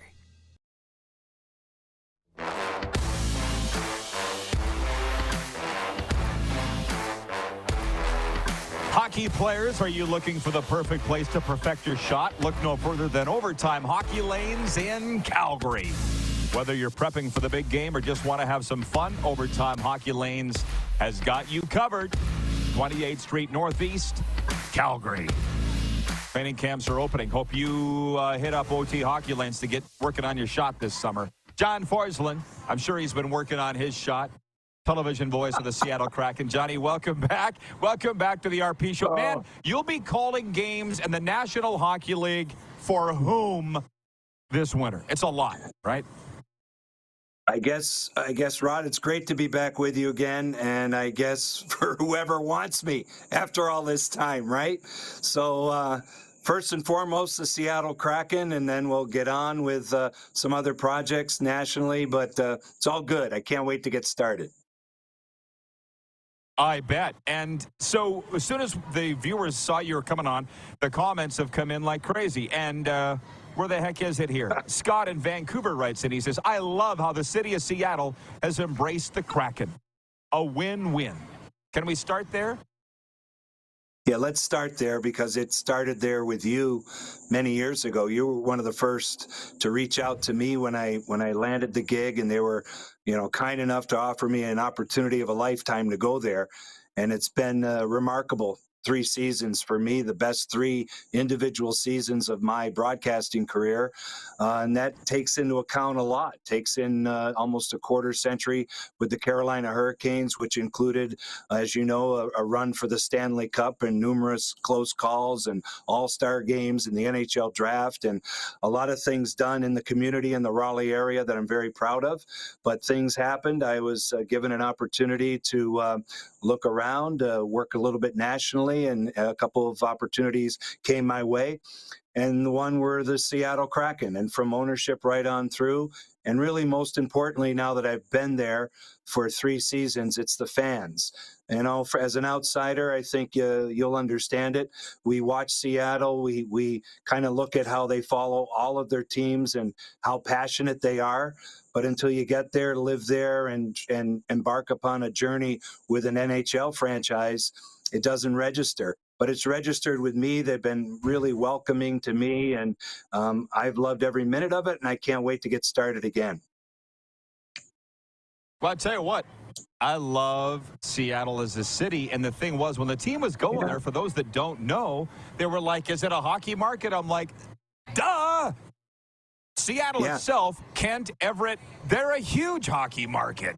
Hockey players, are you looking for the perfect place to perfect your shot? Look no further than Overtime Hockey Lanes in Calgary. Whether you're prepping for the big game or just want to have some fun, Overtime Hockey Lanes has got you covered. 28th Street Northeast, Calgary. Training camps are opening. Hope you hit up OT Hockey Lanes to get working on your shot this summer. John Forslund, I'm sure he's been working on his shot. Television voice of the Seattle Kraken. Johnny, welcome back. Welcome back to the RP Show. Man, you'll be calling games in the National Hockey League for whom this winter? It's a lot, right? I guess, Rod, it's great to be back with you again, and I guess for whoever wants me after all this time, right? So, first and foremost, the Seattle Kraken, and then we'll get on with some other projects nationally, but it's all good. I can't wait to get started. I bet. And so as soon as the viewers saw you were coming on, the comments have come in like crazy. And where the heck is it here? Scott in Vancouver writes in. He says, I love how the city of Seattle has embraced the Kraken. A win-win. Can we start there? Yeah, let's start there because it started there with you many years ago. You were one of the first to reach out to me when I landed the gig, and they were, kind enough to offer me an opportunity of a lifetime to go there. And it's been remarkable 3 seasons for me, the best 3 individual seasons of my broadcasting career. And that takes into account a lot, takes in almost a quarter century with the Carolina Hurricanes, which included, as you know, a run for the Stanley Cup and numerous close calls and all-star games in the NHL draft, and a lot of things done in the community in the Raleigh area that I'm very proud of. But things happened. I was given an opportunity to look around, work a little bit nationally, and a couple of opportunities came my way. And the one were the Seattle Kraken, and from ownership right on through. And really, most importantly, now that I've been there for 3 seasons, it's the fans. As an outsider, I think you'll understand it. We watch Seattle. We kind of look at how they follow all of their teams and how passionate they are. But until you get there, live there, and embark upon a journey with an NHL franchise, it doesn't register. But it's registered with me. They've been really welcoming to me, and I've loved every minute of it, and I can't wait to get started again. Well, I tell you what, I love Seattle as a city, and the thing was, when the team was going there, for those that don't know, they were like, is it a hockey market? I'm like, duh! Seattle itself, Kent, Everett, they're a huge hockey market.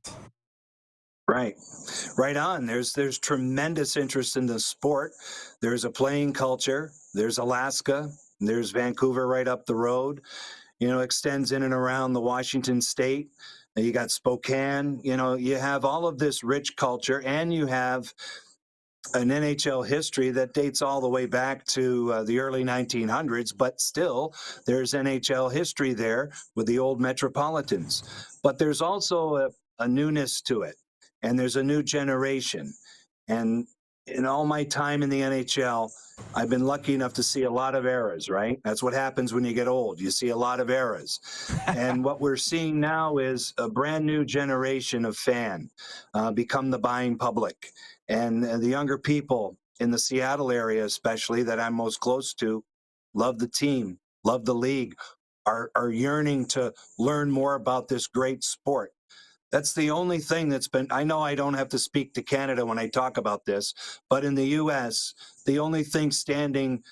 Right on. There's tremendous interest in the sport. There's a playing culture. There's Alaska. There's Vancouver right up the road. Extends in and around the Washington state. You got Spokane. You have all of this rich culture, and you have an NHL history that dates all the way back to the early 1900s, but still there's NHL history there with the old Metropolitans. But there's also a newness to it. And there's a new generation. And in all my time in the NHL, I've been lucky enough to see a lot of eras, right? That's what happens when you get old. You see a lot of eras. And what we're seeing now is a brand new generation of fan become the buying public. And the younger people in the Seattle area, especially, that I'm most close to, love the team, love the league, are yearning to learn more about this great sport. That's the only thing that's been, I know I don't have to speak to Canada when I talk about this, but in the U.S., the only thing standing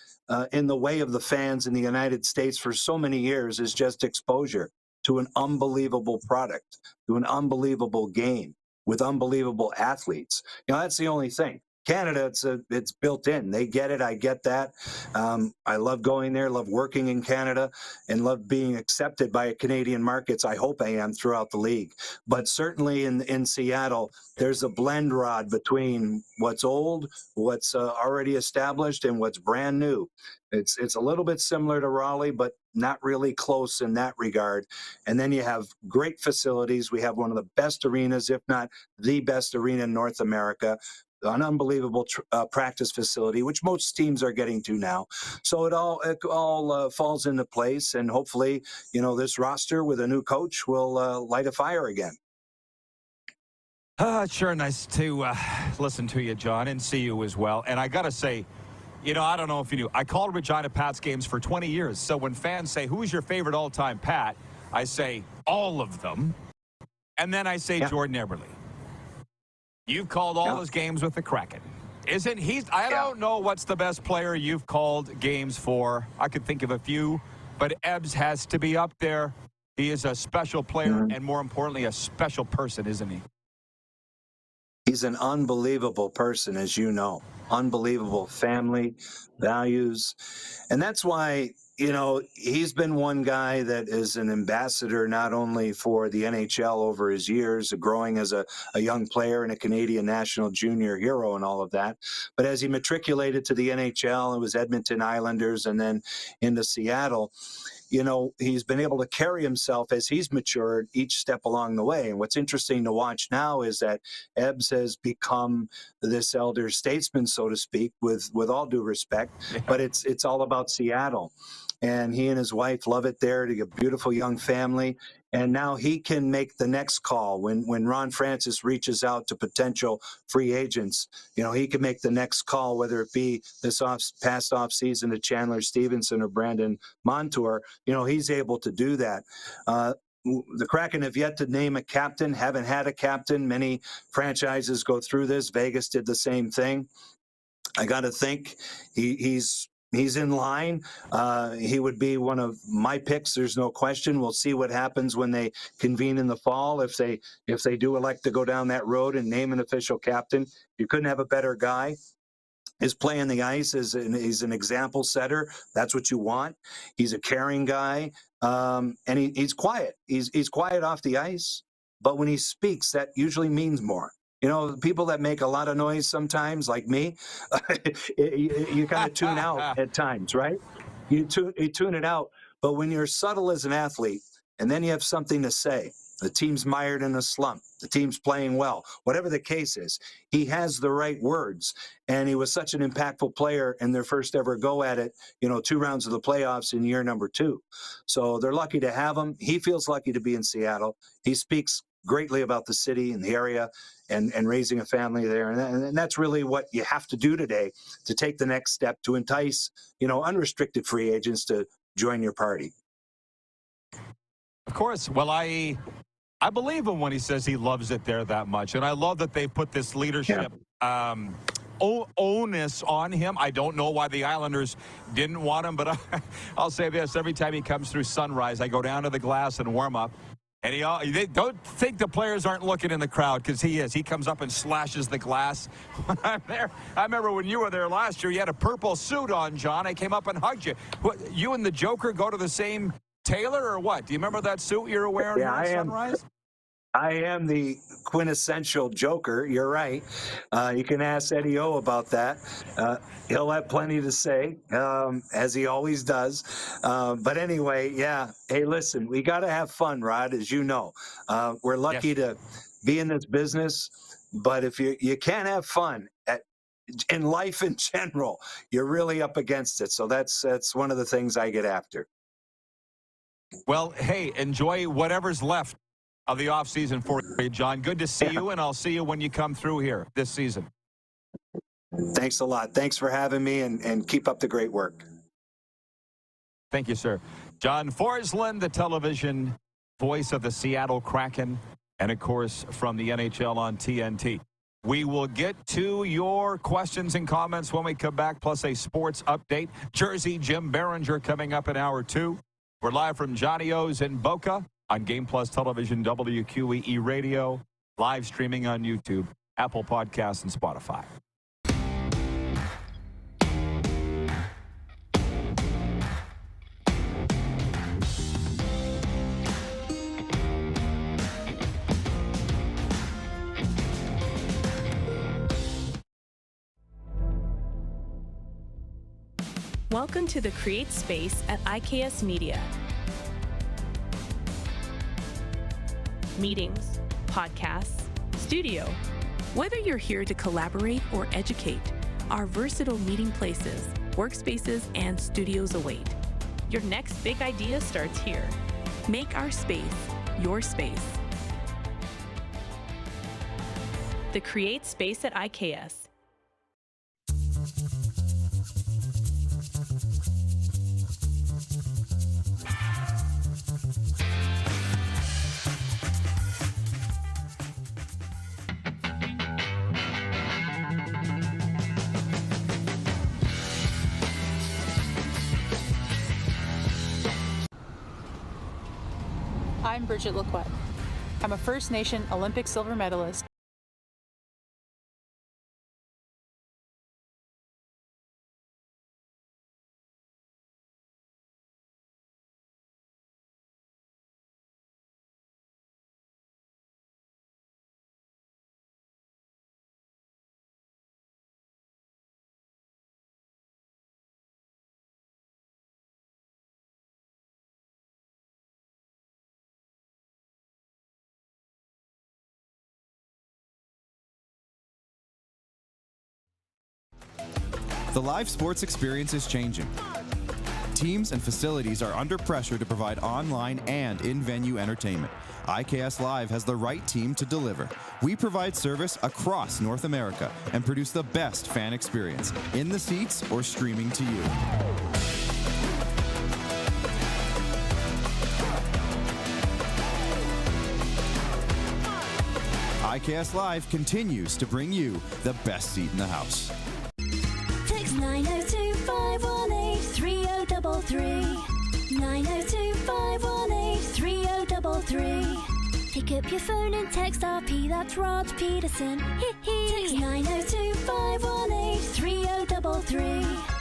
in the way of the fans in the United States for so many years is just exposure to an unbelievable product, to an unbelievable game with unbelievable athletes. That's the only thing. Canada, it's built in. They get it. I get that. I love going there, love working in Canada, and love being accepted by Canadian markets. I hope I am throughout the league. But certainly in Seattle, there's a blend, Rod, between what's old, what's already established, and what's brand new. It's a little bit similar to Raleigh, but not really close in that regard. And then you have great facilities. We have one of the best arenas, if not the best arena in North America, an unbelievable practice facility, which most teams are getting to now. So it all falls into place, and hopefully, this roster with a new coach will light a fire again. It's sure nice to listen to you, John, and see you as well. And I got to say, I don't know if you knew, I called Regina Pats games for 20 years. So when fans say, who's your favorite all-time Pat? I say, all of them. And then I say, Jordan Eberle. You've called all those games with the Kraken. I don't know what's the best player you've called games for. I could think of a few, but Ebbs has to be up there. He is a special player and, more importantly, a special person, isn't he? He's an unbelievable person, as you know. Unbelievable family, values. And that's why, he's been one guy that is an ambassador not only for the NHL over his years, growing as a young player and a Canadian national junior hero and all of that, but as he matriculated to the NHL, it was Edmonton Islanders and then into Seattle. He's been able to carry himself as he's matured each step along the way. And what's interesting to watch now is that Ebbs has become this elder statesman, so to speak, with all due respect, but it's all about Seattle. And he and his wife love it there. To a beautiful young family. And now he can make the next call when Ron Francis reaches out to potential free agents. He can make the next call, whether it be this past off season to Chandler Stevenson or Brandon Montour. He's able to do that. The Kraken have yet to name a captain, haven't had a captain. Many franchises go through this. Vegas did the same thing. I got to think he's in line. He would be one of my picks. There's no question. We'll see what happens when they convene in the fall. If they do elect to go down that road and name an official captain, you couldn't have a better guy. His play on the ice he's an example setter. That's what you want. He's a caring guy, and he's quiet. He's quiet off the ice, but when he speaks, that usually means more. People that make a lot of noise sometimes, like me, you kind of tune out at times, right? You tune it out. But when you're subtle as an athlete, and then you have something to say, the team's mired in a slump, the team's playing well, whatever the case is, he has the right words. And he was such an impactful player in their first ever go at it, 2 rounds of the playoffs in year number 2. So they're lucky to have him. He feels lucky to be in Seattle. He speaks greatly about the city and the area and raising a family there. And that's really what you have to do today to take the next step to entice, unrestricted free agents to join your party. Of course. Well, I believe him when he says he loves it there that much. And I love that they put this leadership onus on him. I don't know why the Islanders didn't want him, but I'll say this. Every time he comes through Sunrise, I go down to the glass and warm up. And they don't think the players aren't looking in the crowd, because he is. He comes up and slashes the glass. When I'm there, I remember when you were there last year, you had a purple suit on, John. I came up and hugged you. What, you and the Joker go to the same tailor or what? Do you remember that suit you were wearing here at Sunrise? I am the quintessential Joker. You're right. You can ask Eddie O about that. He'll have plenty to say, as he always does. But anyway, yeah. Hey, listen, we got to have fun, Rod, as you know. We're lucky to be in this business, but if you can't have fun in life in general, you're really up against it. So that's one of the things I get after. Well, hey, enjoy whatever's left of the offseason for you, John. Good to see you, and I'll see you when you come through here this season. Thanks a lot. Thanks for having me, and keep up the great work. Thank you, sir. John Forslund, the television voice of the Seattle Kraken, and, of course, from the NHL on TNT. We will get to your questions and comments when we come back, plus a sports update. Jersey Jim Biringer coming up in hour 2. We're live from Johnny O's in Boca on Game Plus Television, WQEE Radio, live streaming on YouTube, Apple Podcasts, and Spotify. Welcome to the Create Space at IKS Media. Meetings, podcasts, studio. Whether you're here to collaborate or educate, our versatile meeting places, workspaces, and studios await. Your next big idea starts here. Make our space your space. The Create Space at IKS. I'm Bridget Laquette. I'm a First Nation Olympic silver medalist. The live sports experience is changing. Teams and facilities are under pressure to provide online and in-venue entertainment. IKS Live has the right team to deliver. We provide service across North America and produce the best fan experience, in the seats or streaming to you. IKS Live continues to bring you the best seat in the house. Text 902-518-3033. 902-518-3033. Pick up your phone and text RP, that's Rod Pedersen. Text 902-518-3033.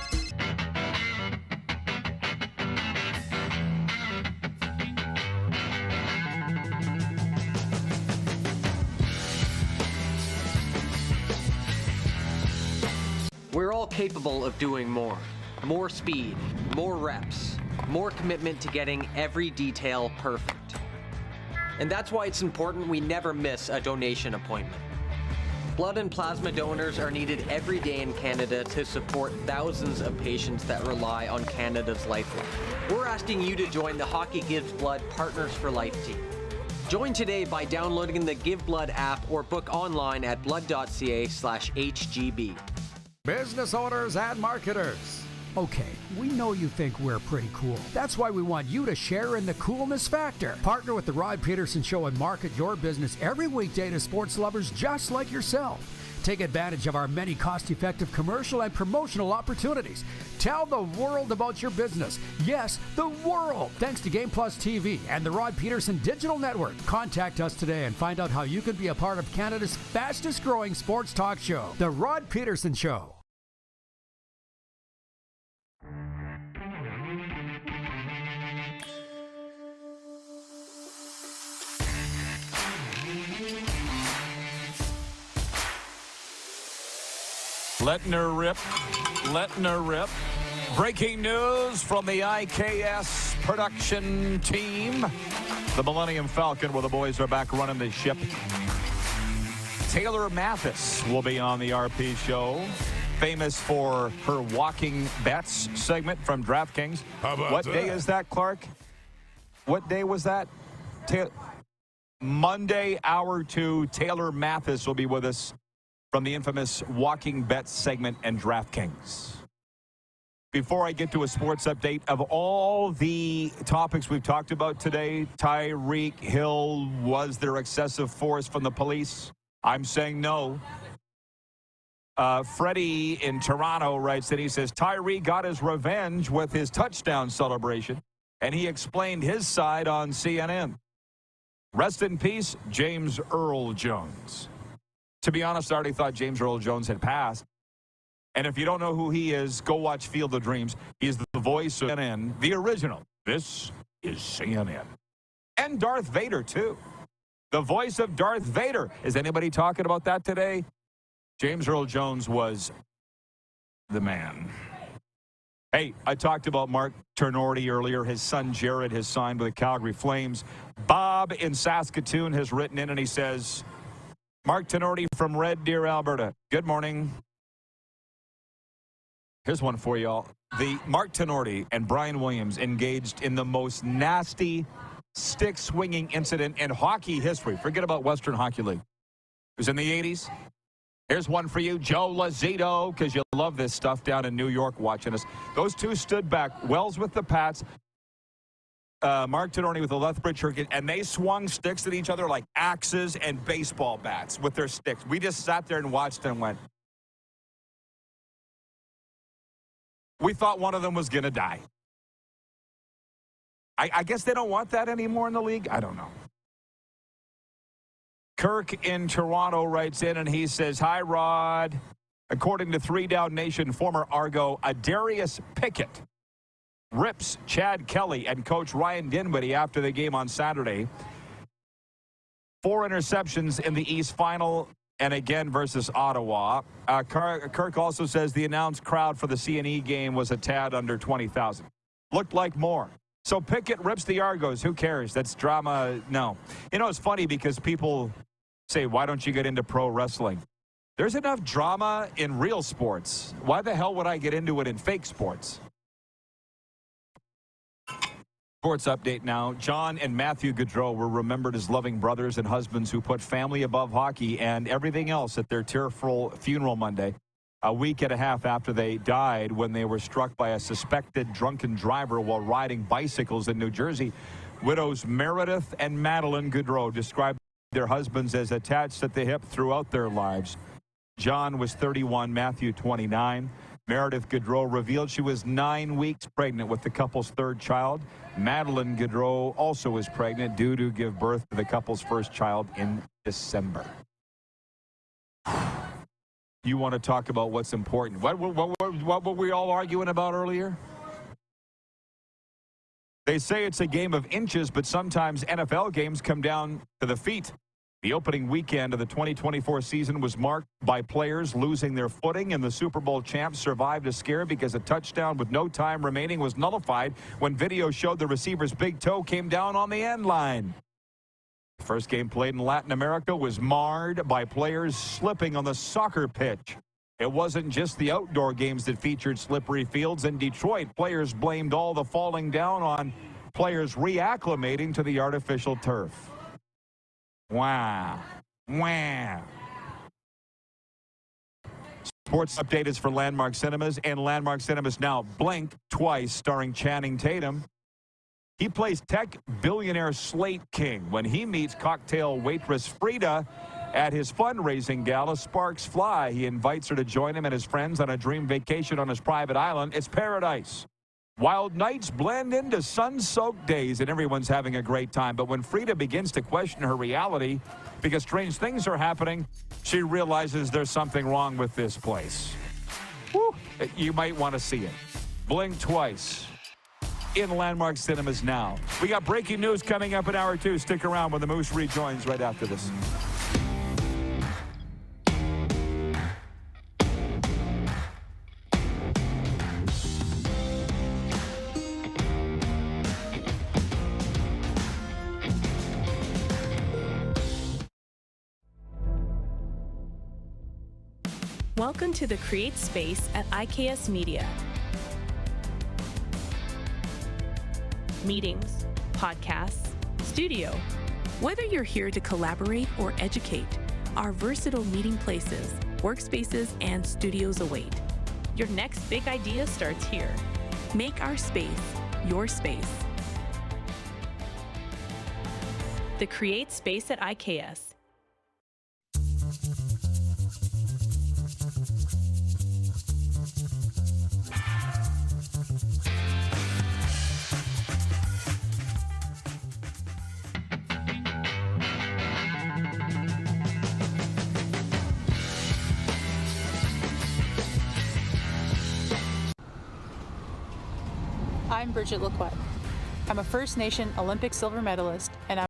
We're all capable of doing more. More speed, more reps, more commitment to getting every detail perfect. And that's why it's important we never miss a donation appointment. Blood and plasma donors are needed every day in Canada to support thousands of patients that rely on Canada's lifeline. We're asking you to join the Hockey Gives Blood Partners for Life team. Join today by downloading the Give Blood app or book online at blood.ca/HGB. Business owners and marketers. Okay, we know you think we're pretty cool. That's why we want you to share in the coolness factor. Partner with The Rod Pedersen Show and market your business every weekday to sports lovers just like yourself. Take advantage of our many cost-effective commercial and promotional opportunities. Tell the world about your business. Yes, the world. Thanks to Game Plus TV and the Rod Pedersen Digital Network. Contact us today and find out how you can be a part of Canada's fastest-growing sports talk show, The Rod Pedersen Show. Letting her rip. Breaking news from the IKS production team. The Millennium Falcon, where the boys are back running the ship. Taylor Mathis will be on the RP show. Famous for her walking bets segment from DraftKings. How about what that? day is that, Clark? What day was that? Monday, hour 2. Taylor Mathis will be with us from the infamous Walking Bets segment and DraftKings. Before I get to a sports update, of all the topics we've talked about today, Tyreek Hill, was there excessive force from the police? I'm saying no. Freddie in Toronto writes that he says Tyreek got his revenge with his touchdown celebration, and he explained his side on CNN. Rest in peace, James Earl Jones. To be honest, I already thought James Earl Jones had passed. And if you don't know who he is, go watch Field of Dreams. He's the voice of CNN, the original. This is CNN. And Darth Vader, too. The voice of Darth Vader. Is anybody talking about that today? James Earl Jones was the man. Hey, I talked about Mark Ternorty earlier. His son Jared has signed with the Calgary Flames. Bob in Saskatoon has written in and he says, Mark Ternorty from Red Deer, Alberta. Good morning. Here's one for y'all. The Mark Ternorty and Brian Williams engaged in the most nasty stick-swinging incident in hockey history. Forget about Western Hockey League. It was in the 80s. Here's one for you, Joe Lazito, because you love this stuff down in New York watching us. Those two stood back. Wells with the Pats, Mark Ternorty with the Lethbridge Hurricane, and they swung sticks at each other like axes and baseball bats with their sticks. We just sat there and watched and went, we thought one of them was going to die. I guess they don't want that anymore in the league. I don't know. Kirk in Toronto writes in and he says, hi, Rod. According to 3 Down Nation, former Argo Adarius Pickett rips Chad Kelly and coach Ryan Dinwiddie after the game on Saturday. 4 interceptions in the East Final and again versus Ottawa. Kirk also says the announced crowd for the C&E game was a tad under 20,000. Looked like more. So Pickett rips the Argos. Who cares? That's drama. No. You know, it's funny because people say, why don't you get into pro wrestling? There's enough drama in real sports. Why the hell would I get into it in fake sports? Sports update now. John and Matthew Gaudreau were remembered as loving brothers and husbands who put family above hockey and everything else at their tearful funeral Monday, a week and a half after they died when they were struck by a suspected drunken driver while riding bicycles in New Jersey. Widows Meredith and Madeline Gaudreau described their husbands as attached at the hip throughout their lives. John was 31, Matthew 29. Meredith Gaudreau revealed she was 9 weeks pregnant with the couple's 3rd child. Madeline Gaudreau also was pregnant, due to give birth to the couple's first child in December. You want to talk about what's important. What were we all arguing about earlier? They say it's a game of inches, but sometimes NFL games come down to the feet. The opening weekend of the 2024 season was marked by players losing their footing, and the Super Bowl champs survived a scare because a touchdown with no time remaining was nullified when video showed the receiver's big toe came down on the end line. The first game played in Latin America was marred by players slipping on the soccer pitch. It wasn't just the outdoor games that featured slippery fields. In Detroit, players blamed all the falling down on players reacclimating to the artificial turf. Wow. Wow. Sports update is for Landmark Cinemas and Landmark Cinemas Now. Blink Twice, starring Channing Tatum. He plays tech billionaire Slate King when he meets cocktail waitress Frida at his fundraising gala, Sparks Fly. He invites her to join him and his friends on a dream vacation on his private island. It's paradise. Wild nights blend into sun-soaked days, and everyone's having a great time. But when Frida begins to question her reality because strange things are happening, she realizes there's something wrong with this place. Woo. You might want to see it. Blink Twice in Landmark Cinemas Now. We got breaking news coming up in hour 2. Stick around when the Moose rejoins right after this. Welcome to the Create Space at IKS Media. Meetings, podcasts, studio. Whether you're here to collaborate or educate, our versatile meeting places, workspaces, and studios await. Your next big idea starts here. Make our space your space. The Create Space at IKS. I'm Bridget Lacquette. I'm a First Nation Olympic silver medalist, and I'm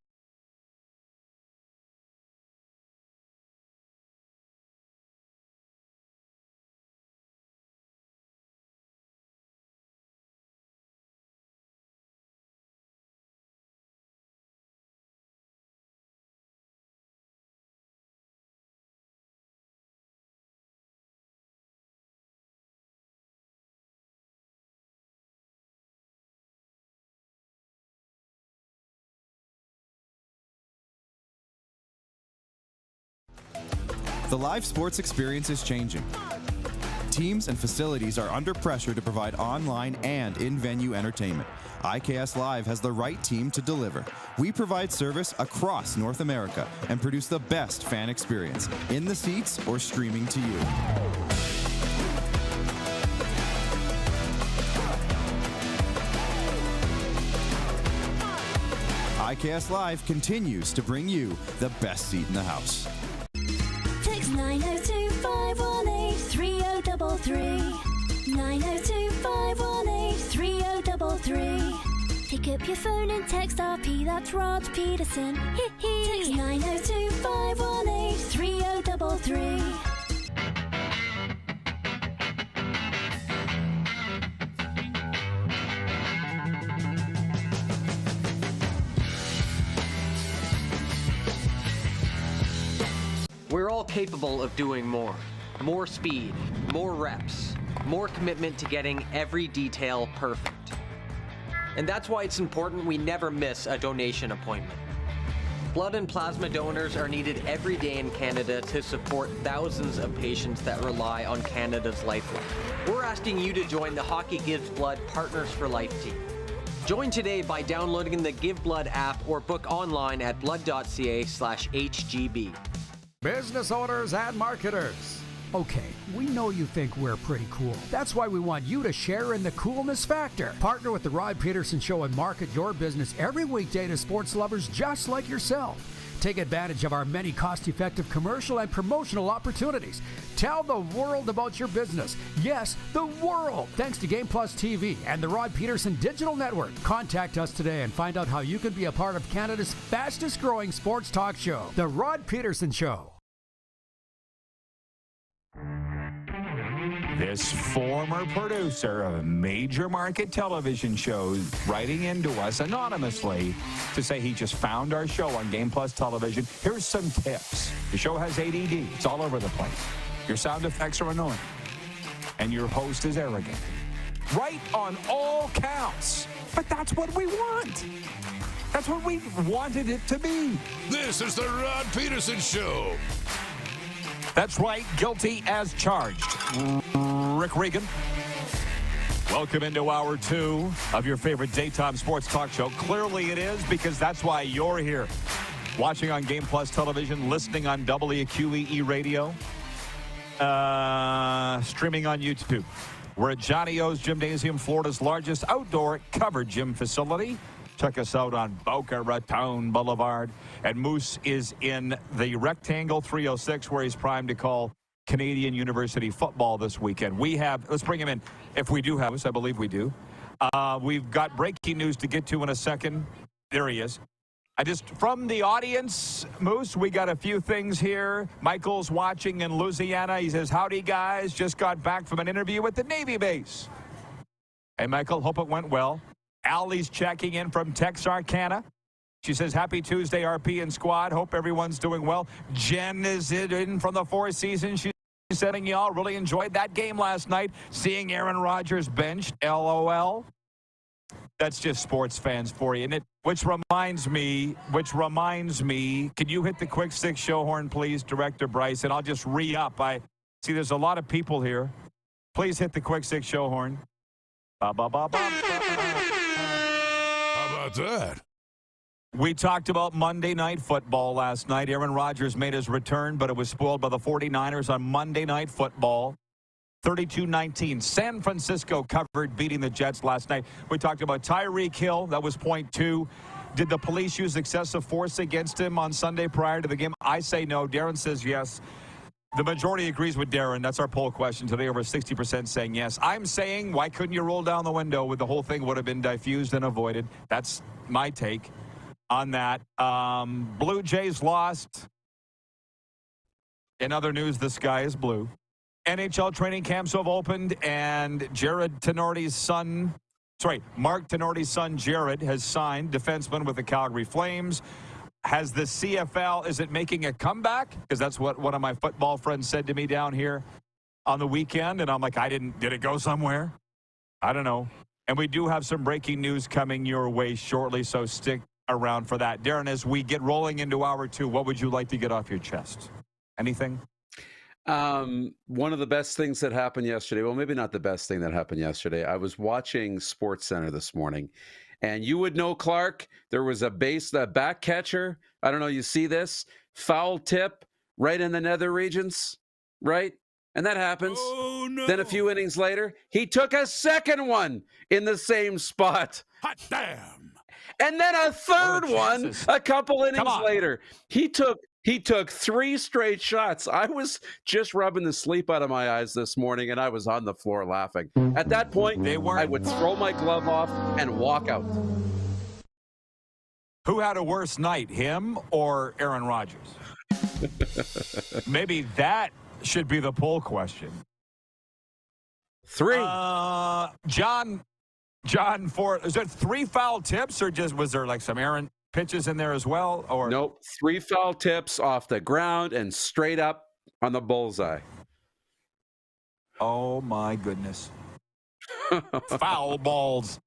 The live sports experience is changing. Teams and facilities are under pressure to provide online and in-venue entertainment. IKS Live has the right team to deliver. We provide service across North America and produce the best fan experience, in the seats or streaming to you. IKS Live continues to bring you the best seat in the house. Text 902-518-3033. 902-518-3033. Pick up your phone and text RP, that's Rod Pedersen. Text 902-518-3033. We're all capable of doing more. More speed, more reps, more commitment to getting every detail perfect. And that's why it's important we never miss a donation appointment. Blood and plasma donors are needed every day in Canada to support thousands of patients that rely on Canada's lifeline. We're asking you to join the Hockey Gives Blood Partners for Life team. Join today by downloading the Give Blood app or book online at blood.ca/HGB. Business owners and marketers. Okay, we know you think we're pretty cool. That's why we want you to share in the coolness factor. Partner with the Rod Pedersen Show and market your business every weekday to sports lovers just like yourself. Take advantage of our many cost-effective commercial and promotional opportunities. Tell the world about your business. Yes, the world. Thanks to Game Plus TV and the Rod Pedersen Digital Network. Contact us today and find out how you can be a part of Canada's fastest-growing sports talk show, The Rod Pedersen Show. This former producer of major market television shows writing into us anonymously to say he just found our show on Game Plus Television. Here's some tips. The show has ADD. It's all over the place. Your sound effects are annoying. And your host is arrogant. Right on all counts. But that's what we want. That's what we wanted it to be. This is the Rod Pedersen Show. That's right, guilty as charged. Rick Regan. Welcome into hour 2 of your favorite daytime sports talk show. Clearly it is, because that's why you're here. Watching on Game Plus Television, listening on WQEE Radio, streaming on YouTube. We're at Johnny O's Gymnasium, Florida's largest outdoor covered gym facility. Check us out on Boca Raton Boulevard. And Moose is in the Rectangle 306, where he's primed to call Canadian University football this weekend. We have, let's bring him in. If we do have us, I believe we do. We've got breaking news to get to in a second. There he is. From the audience, Moose, we got a few things here. Michael's watching in Louisiana. He says, howdy, guys. Just got back from an interview at the Navy base. Hey, Michael, hope it went well. Allie's checking in from Texarkana. She says, happy Tuesday, RP and squad. Hope everyone's doing well. Jen is in from the Four Seasons. She's saying y'all really enjoyed that game last night. Seeing Aaron Rodgers benched, LOL. That's just sports fans for you, isn't it? Which reminds me, can you hit the quick stick show horn, please, Director Bryce? And I'll just re-up. I see there's a lot of people here. Please hit the quick stick show horn. Ba, ba, ba, ba, ba. How about that? We talked about Monday Night Football last night. Aaron Rodgers made his return, but it was spoiled by the 49ers on Monday Night Football. 32-19. San Francisco covered, beating the Jets last night. We talked about Tyreek Hill. That was point 2. Did the police use excessive force against him on Sunday prior to the game? I say no. Darren says yes. The majority agrees with Darren. That's our poll question today. Over 60% saying yes. I'm saying, why couldn't you roll down the window with the whole thing would have been diffused and avoided? That's my take on that. Blue Jays lost. In other news, the sky is blue. NHL training camps have opened, and Mark Tenorti's son, Jared, has signed, defenseman with the Calgary Flames. Has the CFL, is it making a comeback? Because that's what one of my football friends said to me down here on the weekend, and I'm like, did it go somewhere? I don't know. And we do have some breaking news coming your way shortly, so stick around for that. Darren, as we get rolling into hour 2, what would you like to get off your chest? Anything? One of the best things that happened yesterday, well, maybe not the best thing that happened yesterday. I was watching Sports Center this morning, and you would know, Clark, there was a back catcher. I don't know, you see this? Foul tip right in the nether regions, right? And that happens. Oh, no. Then a few innings later, he took a second one in the same spot. Hot damn. And then a third one a couple innings later. He took 3 straight shots. I was just rubbing the sleep out of my eyes this morning, and I was on the floor laughing. At that point, I would throw my glove off and walk out. Who had a worse night, him or Aaron Rodgers? Maybe that should be the poll question. 3. John, is there 3 foul tips, or was there like some errant pitches in there as well? Or nope, 3 foul tips off the ground and straight up on the bullseye. Oh my goodness. Foul balls.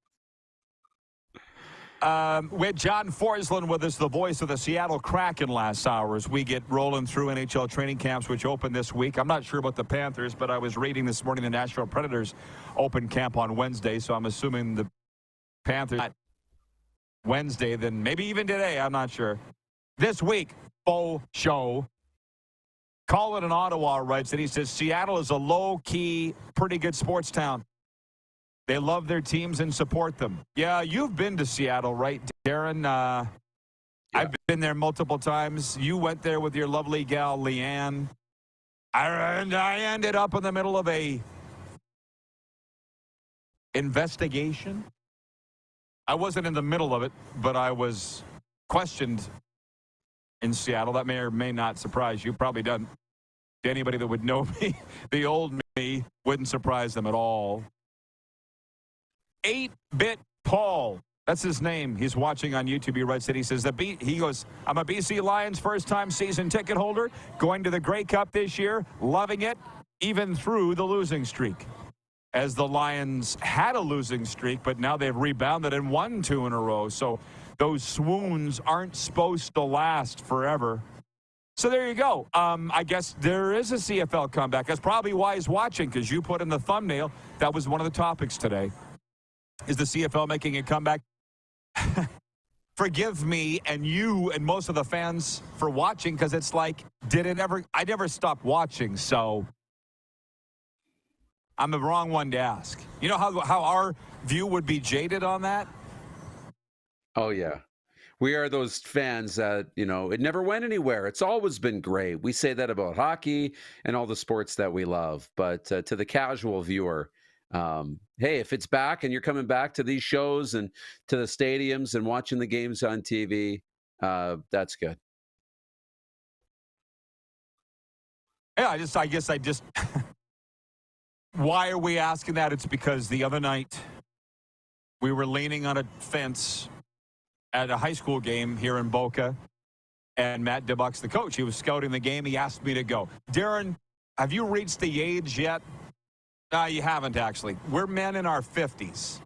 We had John Forslund with us, the voice of the Seattle Kraken last hour, as we get rolling through NHL training camps, which open this week. I'm not sure about the Panthers, but I was reading this morning the Nashville Predators open camp on Wednesday, so I'm assuming the Panthers Wednesday, then maybe even today, I'm not sure. This week, Bo Show. Colin in Ottawa writes that he says Seattle is a low-key, pretty good sports town. They love their teams and support them. Yeah, you've been to Seattle, right, Darren? Yeah. I've been there multiple times. You went there with your lovely gal, Leanne. And I ended up in the middle of a investigation. I wasn't in the middle of it, but I was questioned in Seattle. That may or may not surprise you. Probably doesn't. Anybody that would know me, the old me, wouldn't surprise them at all. 8-Bit Paul, that's his name. He's watching on YouTube. He writes that he says, he goes, I'm a BC Lions first-time season ticket holder, going to the Grey Cup this year, loving it, even through the losing streak. As the Lions had a losing streak, but now they've rebounded and won 2 in a row. So those swoons aren't supposed to last forever. So there you go. I guess there is a CFL comeback. That's probably why he's watching, because you put in the thumbnail. That was one of the topics today. Is the CFL making a comeback? Forgive me and you and most of the fans for watching, because it's like, I never stopped watching, so I'm the wrong one to ask. You know how our view would be jaded on that? Oh, yeah. We are those fans that, it never went anywhere. It's always been great. We say that about hockey and all the sports that we love. But to the casual viewer, hey, if it's back and you're coming back to these shows and to the stadiums and watching the games on TV, that's good. Yeah, I guess why are we asking that? It's because the other night we were leaning on a fence at a high school game here in Boca, and Matt DeBuck's the coach. He was scouting the game. He asked me to go. Darren, have you reached the age yet? No, you haven't, actually. We're men in our 50s.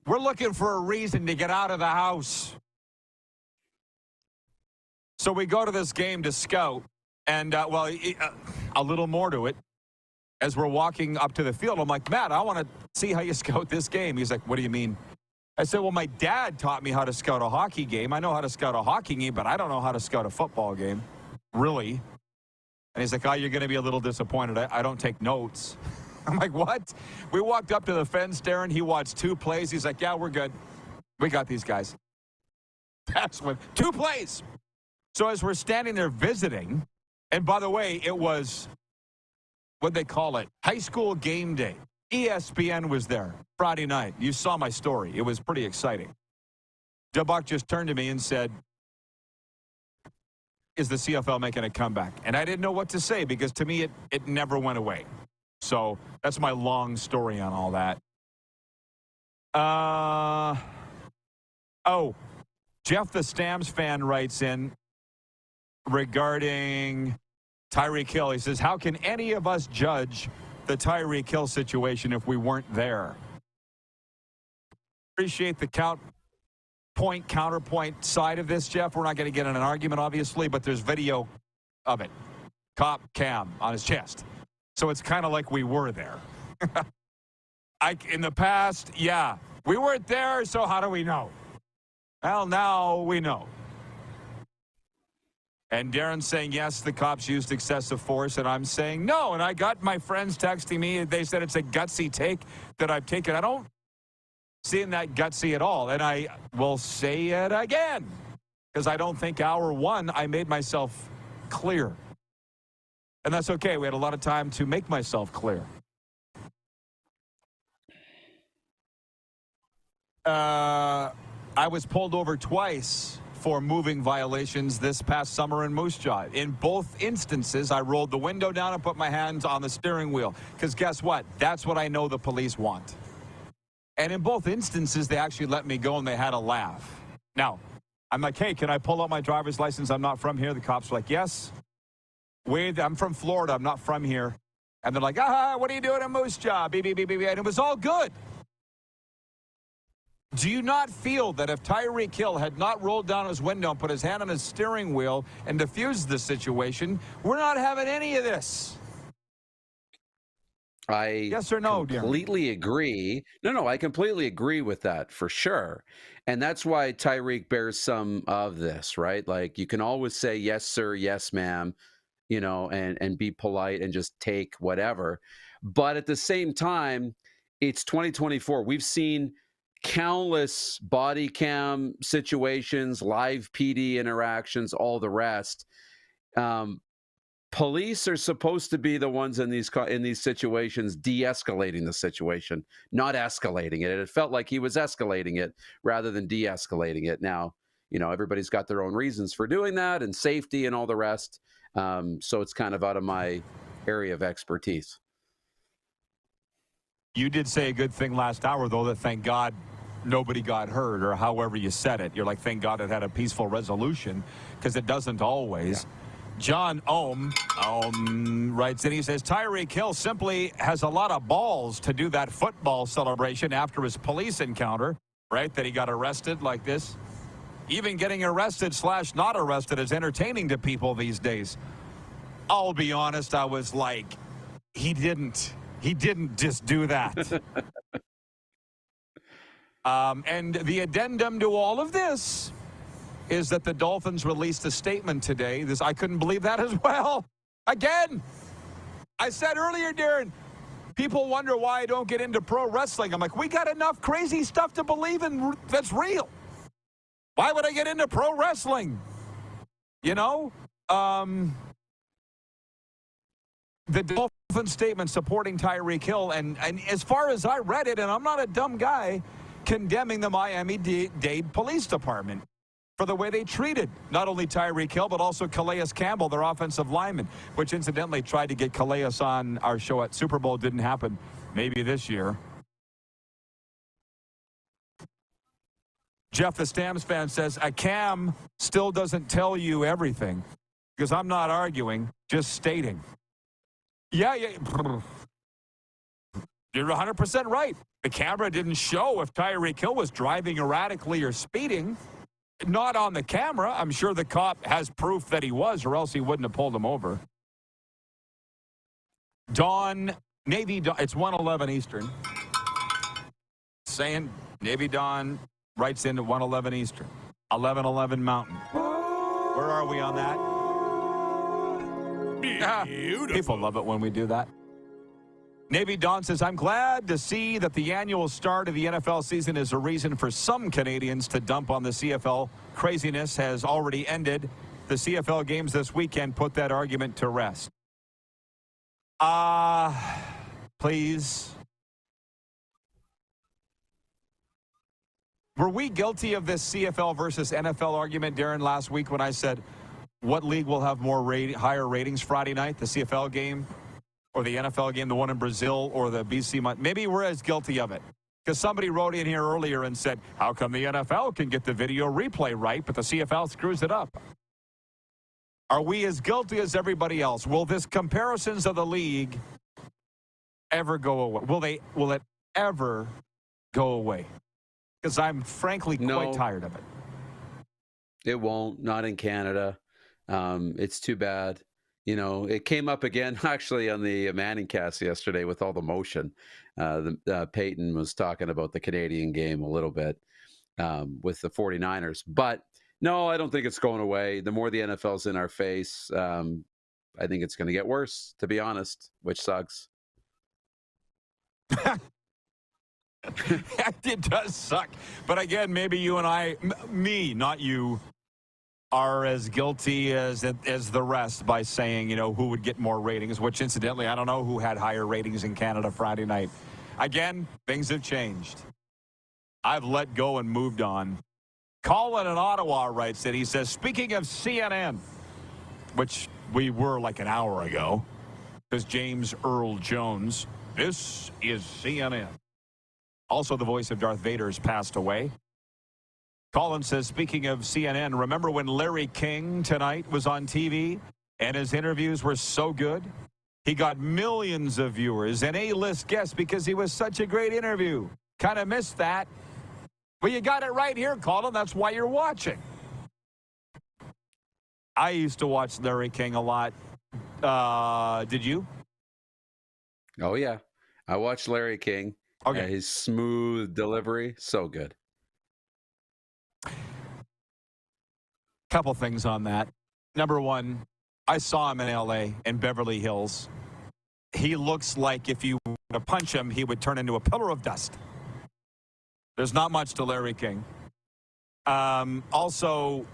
We're looking for a reason to get out of the house. So we go to this game to scout, and, a little more to it. As we're walking up to the field, I'm like, Matt, I want to see how you scout this game. He's like, what do you mean? I said, well, my dad taught me how to scout a hockey game. I know how to scout a hockey game, but I don't know how to scout a football game, really. And he's like, oh, you're going to be a little disappointed. I don't take notes. I'm like, what? We walked up to the fence, Darren. He watched 2 plays. He's like, yeah, we're good. We got these guys. That's what, 2 plays. So as we're standing there visiting, and by the way, it was, what'd they call it? High school game day. ESPN was there Friday night. You saw my story. It was pretty exciting. DeBuck just turned to me and said, is the CFL making a comeback? And I didn't know what to say, because to me it never went away. So that's my long story on all that. Jeff the Stamps fan writes in regarding Tyreek Hill. He says, how can any of us judge the Tyreek Hill situation if we weren't there? Appreciate the counterpoint side of this, Jeff. We're not going to get in an argument, obviously, but there's video of it. cop cam on his chest. So it's kind of like we were there. In the past, yeah, we weren't there, so how do we know? Well, now we know. And Darren's saying, yes, the cops used excessive force, and I'm saying no. And I got my friends texting me. They said it's a gutsy take that I've taken. I don't see that gutsy at all. And I will say it again, because I don't think hour one I made myself clear. And that's okay. We had a lot of time to make myself clear. I was pulled over twice for moving violations this past summer in Moose Jaw. In both instances, I rolled the window down and put my hands on the steering wheel. Because guess what? That's what I know the police want. And in both instances, they actually let me go and they had a laugh. Now, I'm like, hey, can I pull out my driver's license? I'm not from here. The cops were like, yes. Wait, I'm from Florida. I'm not from here. And they're like, what are you doing in Moose Jaw? Beep, beep, beep, beep. And it was all good. Do you not feel that if Tyreek Hill had not rolled down his window and put his hand on his steering wheel and diffused the situation, we're not having any of this? Yes or no, completely agree. No, I completely agree with that for sure. And that's why Tyreek bears some of this, right? Like, you can always say, yes, sir, yes, ma'am, and be polite and just take whatever. But at the same time, it's 2024. We've seen countless body cam situations, live PD interactions, all the rest. Police are supposed to be the ones in these situations de-escalating the situation, not escalating it. It felt like he was escalating it rather than de-escalating it. Now, everybody's got their own reasons for doing that and safety and all the rest. So it's kind of out of my area of expertise. You did say a good thing last hour, though, that thank God nobody got hurt, or however you said it. You're like, thank God it had a peaceful resolution, because it doesn't always. Yeah. John Ohm writes in, he says, Tyreek Hill simply has a lot of balls to do that football celebration after his police encounter, right, that he got arrested like this. Even getting arrested / not arrested is entertaining to people these days. I'll be honest, I was like, he didn't just do that. And the addendum to all of this is that the Dolphins released a statement today. I couldn't believe that as well. Again, I said earlier, Darren, people wonder why I don't get into pro wrestling. I'm like, we got enough crazy stuff to believe in that's real. Why would I get into pro wrestling? The Dolphins statement supporting Tyreek Hill, and as far as I read it, and I'm not a dumb guy, condemning the Miami-Dade Police Department for the way they treated not only Tyreek Hill, but also Calais Campbell, their offensive lineman, which incidentally tried to get Calais on our show at Super Bowl. Didn't happen. Maybe this year. Jeff, the Stamps fan, says, a cam still doesn't tell you everything, because I'm not arguing, just stating. Yeah. You're 100% right. The camera didn't show if Tyreek Hill was driving erratically or speeding. Not on the camera. I'm sure the cop has proof that he was, or else he wouldn't have pulled him over. Navy Dawn, it's 1:11 Eastern. Saying Navy Dawn writes into 1:11 Eastern. 11:11 Mountain. Where are we on that? Beautiful. People love it when we do that. Navy Dawn says, I'm glad to see that the annual start of the NFL season is a reason for some Canadians to dump on the CFL. Craziness has already ended. The CFL games this weekend put that argument to rest. Please. Were we guilty of this CFL versus NFL argument, Darren, last week when I said, what league will have higher ratings Friday night, the CFL game? Or the NFL game, the one in Brazil, or the BC. Maybe we're as guilty of it. Because somebody wrote in here earlier and said, how come the NFL can get the video replay right, but the CFL screws it up? Are we as guilty as everybody else? Will this comparisons of the league ever go away? Will it ever go away? Because I'm frankly quite tired of it. It won't. Not in Canada. It's too bad. it came up again actually on the Manning cast yesterday with all the motion. Peyton was talking about the Canadian game a little bit with the 49ers. But no, I don't think it's going away. The more the NFL's in our face, I think it's going to get worse, to be honest, which sucks. It does suck. But again, maybe you and I, me, not you, are as guilty as the rest by saying, who would get more ratings, which incidentally, I don't know who had higher ratings in Canada Friday night. Again, things have changed. I've let go and moved on. Colin in Ottawa writes it. He says, speaking of CNN, which we were like an hour ago, because James Earl Jones, this is CNN. Also, the voice of Darth Vader has passed away. Colin says, speaking of CNN, remember when Larry King tonight was on TV and his interviews were so good? He got millions of viewers and A-list guests because he was such a great interview. Kind of missed that. Well, you got it right here, Colin. That's why you're watching. I used to watch Larry King a lot. Did you? Oh, yeah. I watched Larry King. Okay. His smooth delivery, so good. Couple things on that. Number one, I saw him in L.A. in Beverly Hills. He looks like if you were to punch him, he would turn into a pillar of dust. There's not much to Larry King. Also,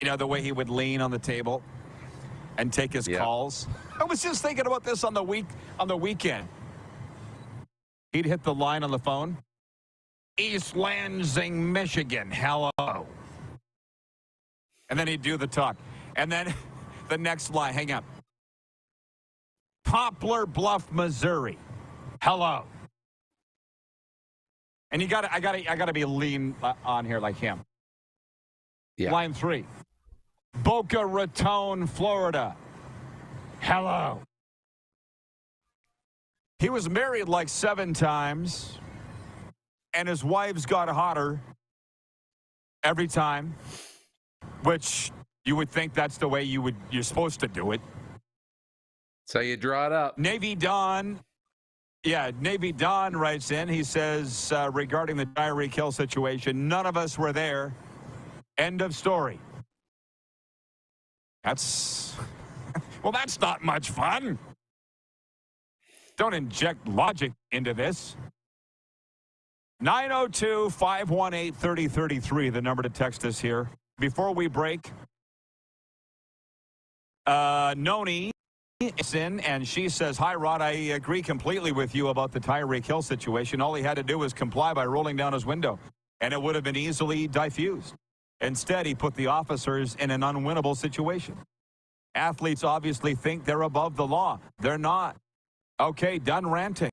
the way he would lean on the table and take his calls. I was just thinking about this on the weekend. He'd hit the line on the phone. East Lansing, Michigan. Hello. And then he'd do the talk. And then the next line, hang up. Poplar Bluff, Missouri. Hello. And I gotta be lean on here like him. Yeah. Line 3. Boca Raton, Florida. Hello. He was married like 7 times, and his wives got hotter every time, which you would think that's the way you're supposed to do it. So you draw it up. Navy Don writes in. He says, regarding the Tyreek Hill situation, none of us were there. End of story. That's not much fun. Don't inject logic into this. 902-518-3033, the number to text us here. Before we break, Noni is in, and she says, hi, Rod, I agree completely with you about the Tyreek Hill situation. All he had to do was comply by rolling down his window, and it would have been easily diffused. Instead, he put the officers in an unwinnable situation. Athletes obviously think they're above the law. They're not. Okay, done ranting.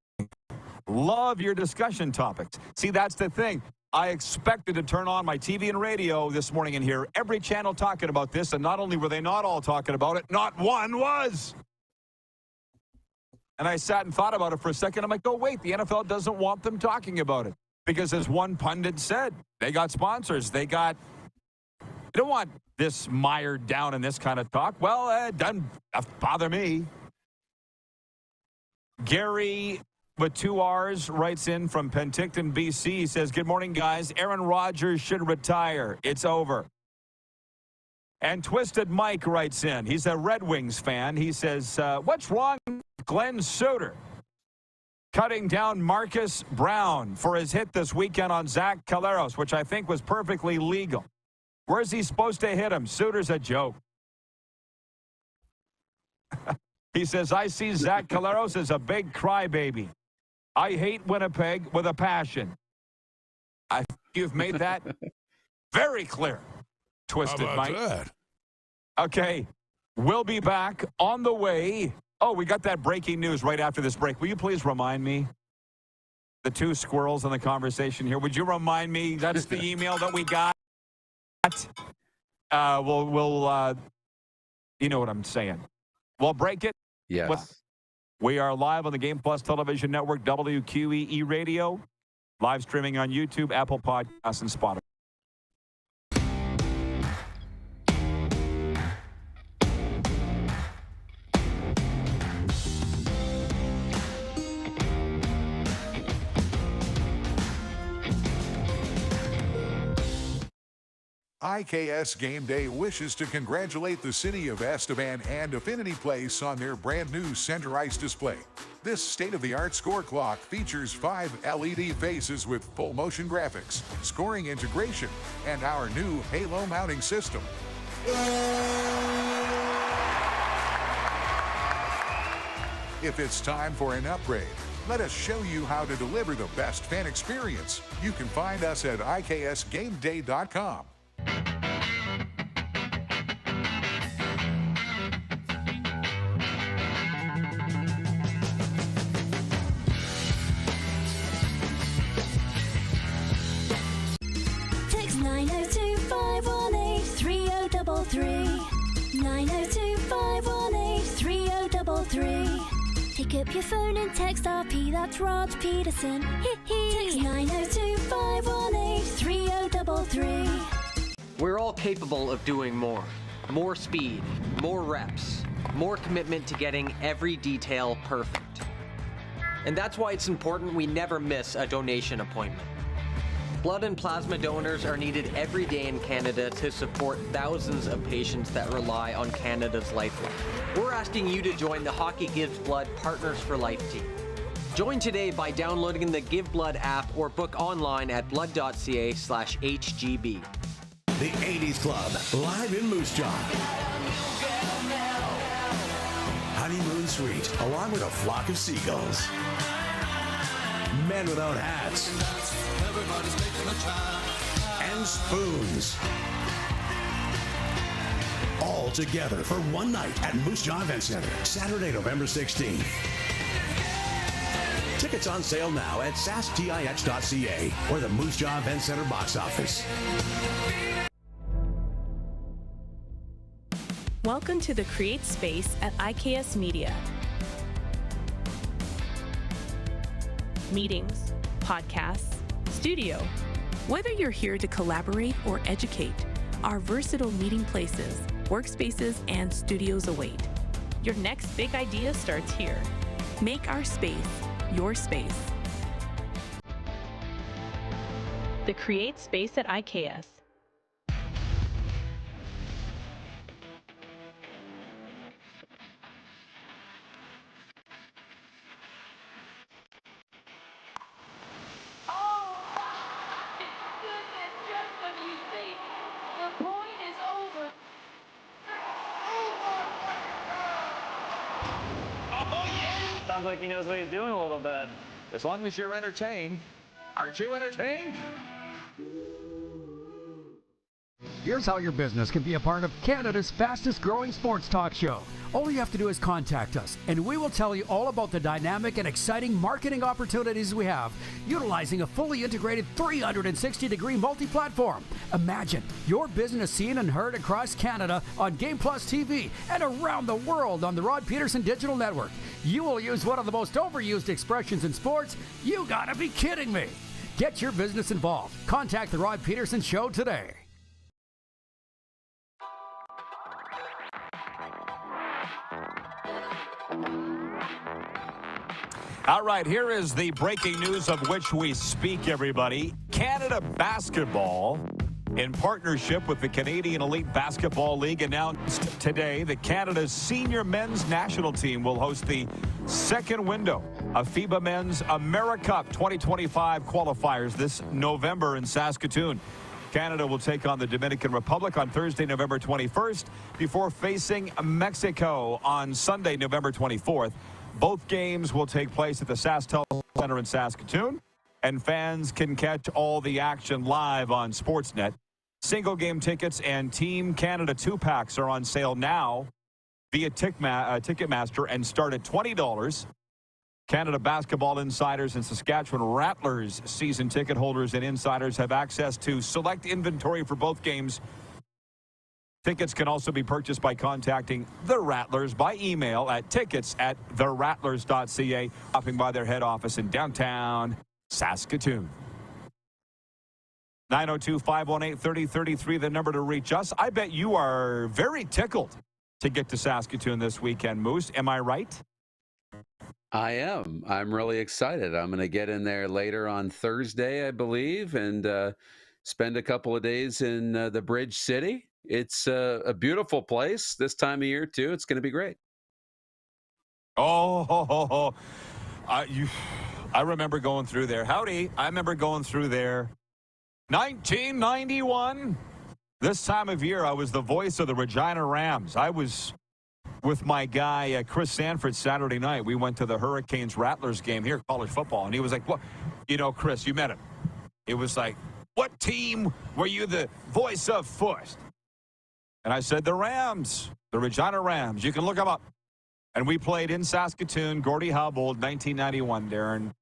Love your discussion topics. See, that's the thing. I expected to turn on my TV and radio this morning and hear every channel talking about this, and not only were they not all talking about it, not one was. And I sat and thought about it for a second. I'm like, oh, wait, the NFL doesn't want them talking about it. Because as one pundit said, they got sponsors. They don't want this mired down in this kind of talk. Well, it doesn't bother me. Gary, with 2 R's, writes in from Penticton, BC. He says, good morning, guys. Aaron Rodgers should retire. It's over. And Twisted Mike writes in. He's a Red Wings fan. He says, what's wrong with Glenn Suter cutting down Marcus Brown for his hit this weekend on Zach Caleros, which I think was perfectly legal? Where's he supposed to hit him? Suter's a joke. He says, I see Zach Caleros as a big crybaby. I hate Winnipeg with a passion. I think you've made that very clear, Twisted Mike. That? Okay, we'll be back on the way. Oh, we got that breaking news right after this break. Will you please remind me? The 2 squirrels in the conversation here. Would you remind me? That's the email that we got. We'll you know what I'm saying. We'll break it. Yes. We are live on the Game Plus Television Network, WQEE Radio, live streaming on YouTube, Apple Podcasts, and Spotify. IKS Game Day wishes to congratulate the city of Estevan and Affinity Place on their brand new center ice display. This state-of-the-art score clock features 5 LED faces with full motion graphics, scoring integration, and our new halo mounting system. If it's time for an upgrade, let us show you how to deliver the best fan experience. You can find us at iksgameday.com. Text 902-518-3033. 902-518-3033. Pick up your phone and text RP, that's Rod Pedersen. Text 902-518-3033. We're all capable of doing more. More speed, more reps, more commitment to getting every detail perfect. And that's why it's important we never miss a donation appointment. Blood and plasma donors are needed every day in Canada to support thousands of patients that rely on Canada's lifeline. We're asking you to join the Hockey Gives Blood Partners for Life team. Join today by downloading the Give Blood app or book online at blood.ca/HGB. The 80s Club, live in Moose Jaw. Honeymoon Suite, along with a flock of seagulls. Men without hats. And spoons. All together for one night at Moose Jaw Event Center, Saturday, November 16th. Tickets on sale now at sasktih.ca or the Moose Jaw Event Center box office. Welcome to the Create Space at IKS Media. Meetings, podcasts, studio. Whether you're here to collaborate or educate, our versatile meeting places, workspaces, and studios await. Your next big idea starts here. Make our space your space. The Create Space at IKS. Sounds like he knows what he's doing a little bit. As long as you're entertained. Aren't you entertained? Here's how your business can be a part of Canada's fastest growing sports talk show. All you have to do is contact us, and we will tell you all about the dynamic and exciting marketing opportunities we have, utilizing a fully integrated 360-degree multi-platform. Imagine your business seen and heard across Canada on Game Plus TV and around the world on the Rod Pedersen Digital Network. You will use one of the most overused expressions in sports. You gotta be kidding me. Get your business involved. Contact the Rod Pedersen Show today. All right, here is the breaking news of which we speak, everybody. Canada Basketball, in partnership with the Canadian Elite Basketball League, announced today that Canada's senior men's national team will host the second window of FIBA Men's AmeriCup 2025 qualifiers this November in Saskatoon. Canada will take on the Dominican Republic on Thursday, November 21st, before facing Mexico on Sunday, November 24th. Both games will take place at the SaskTel Center in Saskatoon, and fans can catch all the action live on Sportsnet. Single game tickets and Team Canada 2-packs are on sale now via Ticketmaster and start at $20. Canada Basketball Insiders and Saskatchewan Rattlers season ticket holders and insiders have access to select inventory for both games. Tickets can also be purchased by contacting the Rattlers by email at tickets@therattlers.ca, stopping by their head office in downtown Saskatoon. 902-518-3033, the number to reach us. I bet you are very tickled to get to Saskatoon this weekend, Moose. Am I right? I am. I'm really excited. I'm going to get in there later on Thursday, I believe, and spend a couple of days in the Bridge City. It's a beautiful place this time of year, too. It's going to be great. Oh, I remember going through there. Howdy. I remember going through there. 1991. This time of year, I was the voice of the Regina Rams. I was with my guy, Chris Sanford, Saturday night. We went to the Hurricanes-Rattlers game here, college football. And he was like, "What? You know, Chris, you met him." It was like, "What team were you the voice of first?" And I said, "The Rams, the Regina Rams. You can look them up." And we played in Saskatoon, Gordie Howbold, 1991, Darren.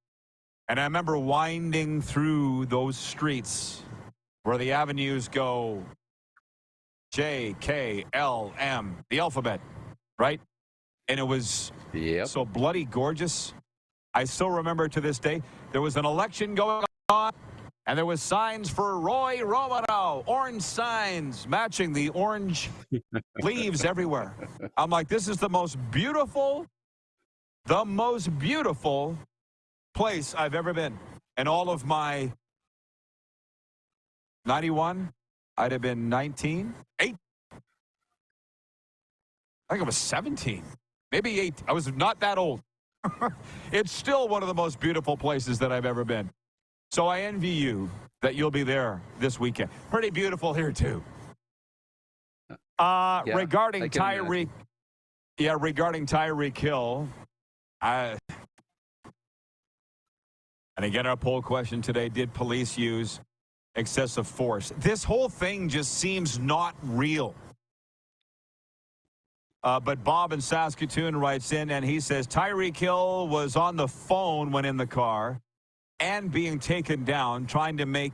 And I remember winding through those streets where the avenues go J, K, L, M, the alphabet, right? And it was so bloody gorgeous. I still remember to this day, there was an election going on, and there was signs for Roy Romano, orange signs matching the orange leaves everywhere. I'm like, this is the most beautiful place I've ever been. And all of my 91, I'd have been 19, 8. I think I was 17, maybe 8. I was not that old. It's still one of the most beautiful places that I've ever been. So I envy you that you'll be there this weekend. Pretty beautiful here, too. Regarding Tyreek, regarding Tyreek Hill, and again, our poll question today, did police use excessive force? This whole thing just seems not real. But Bob in Saskatoon writes in, and he says, Tyreek Hill was on the phone when in the car and being taken down, trying to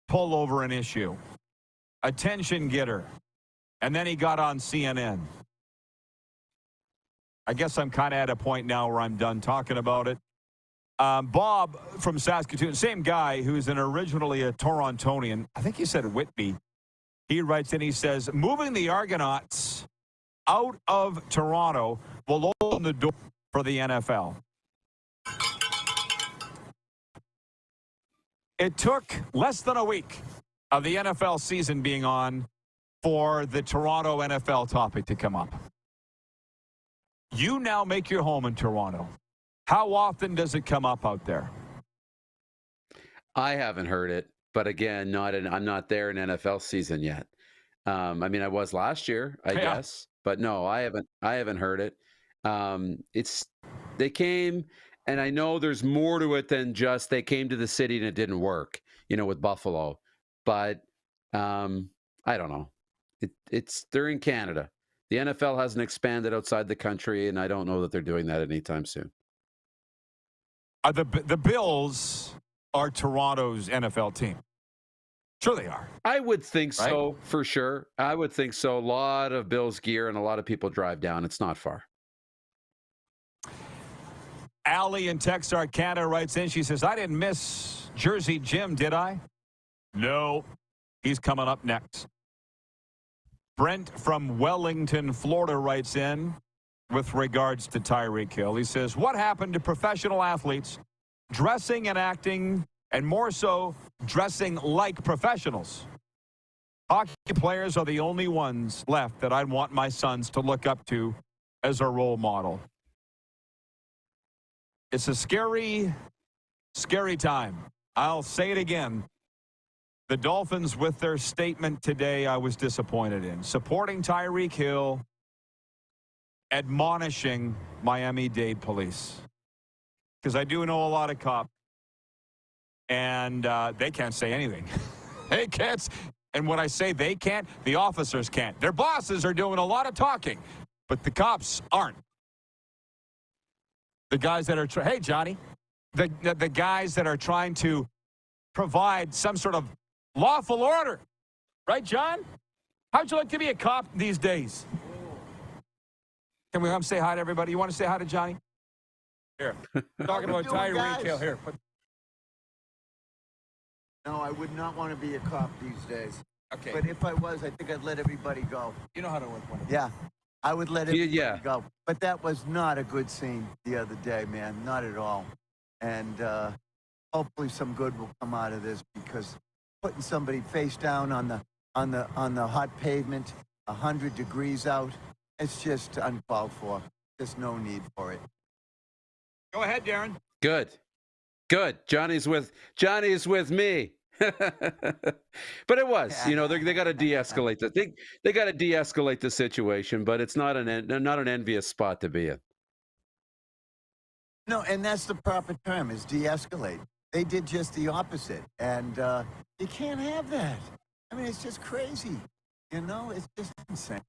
pull over an issue. Attention getter. And then he got on CNN. I guess I'm kind of at a point now where I'm done talking about it. Bob from Saskatoon, same guy who's originally a Torontonian. I think he said Whitby. He writes in, he says, moving the Argonauts out of Toronto will open the door for the NFL. It took less than a week of the NFL season being on for the Toronto NFL topic to come up. You now make your home in Toronto. How often does it come up out there? I haven't heard it, but again, I'm not there in NFL season yet. I mean, I was last year, I guess, but no, I haven't heard it. They came, and I know there's more to it than just they came to the city and it didn't work, with Buffalo. But I don't know. They're in Canada. The NFL hasn't expanded outside the country, and I don't know that they're doing that anytime soon. The Bills are Toronto's NFL team. Sure they are. I would think so, for sure. I would think so. A lot of Bills gear and a lot of people drive down. It's not far. Allie in Texarkana writes in. She says, I didn't miss Jersey Jim, did I? No. He's coming up next. Brent from Wellington, Florida writes in with regards to Tyreek Hill. He says, what happened to professional athletes dressing and acting, and more so dressing like professionals? Hockey players are the only ones left that I'd want my sons to look up to as a role model. It's a scary, scary time. I'll say it again. The Dolphins, with their statement today, I was disappointed in. Supporting Tyreek Hill, admonishing Miami-Dade police. Because I do know a lot of cops, and they can't say anything. They can't. And when I say they can't, the officers can't. Their bosses are doing a lot of talking, but the cops aren't. The guys that are, hey, Johnny, the guys that are trying to provide some sort of lawful order. Right, John? How'd you like to be a cop these days? Can we come say hi to everybody? You want to say hi to Johnny? Here. Talking about Tyreek Hill. Here. No, I would not want to be a cop these days. Okay. But if I was, I think I'd let everybody go. You know how to work one. Yeah. I would let everybody go. But that was not a good scene the other day, man. Not at all. And hopefully some good will come out of this, because putting somebody face down on the hot pavement, 100 degrees out. It's just uncalled for. There's no need for it. Go ahead, Darren. Good. Johnny's with me. But it was, they got to de-escalate the they got to de-escalate the situation, but it's not an envious spot to be in. No, and that's the proper term, is de-escalate. They did just the opposite, and you can't have that. I mean, it's just crazy. It's just insane.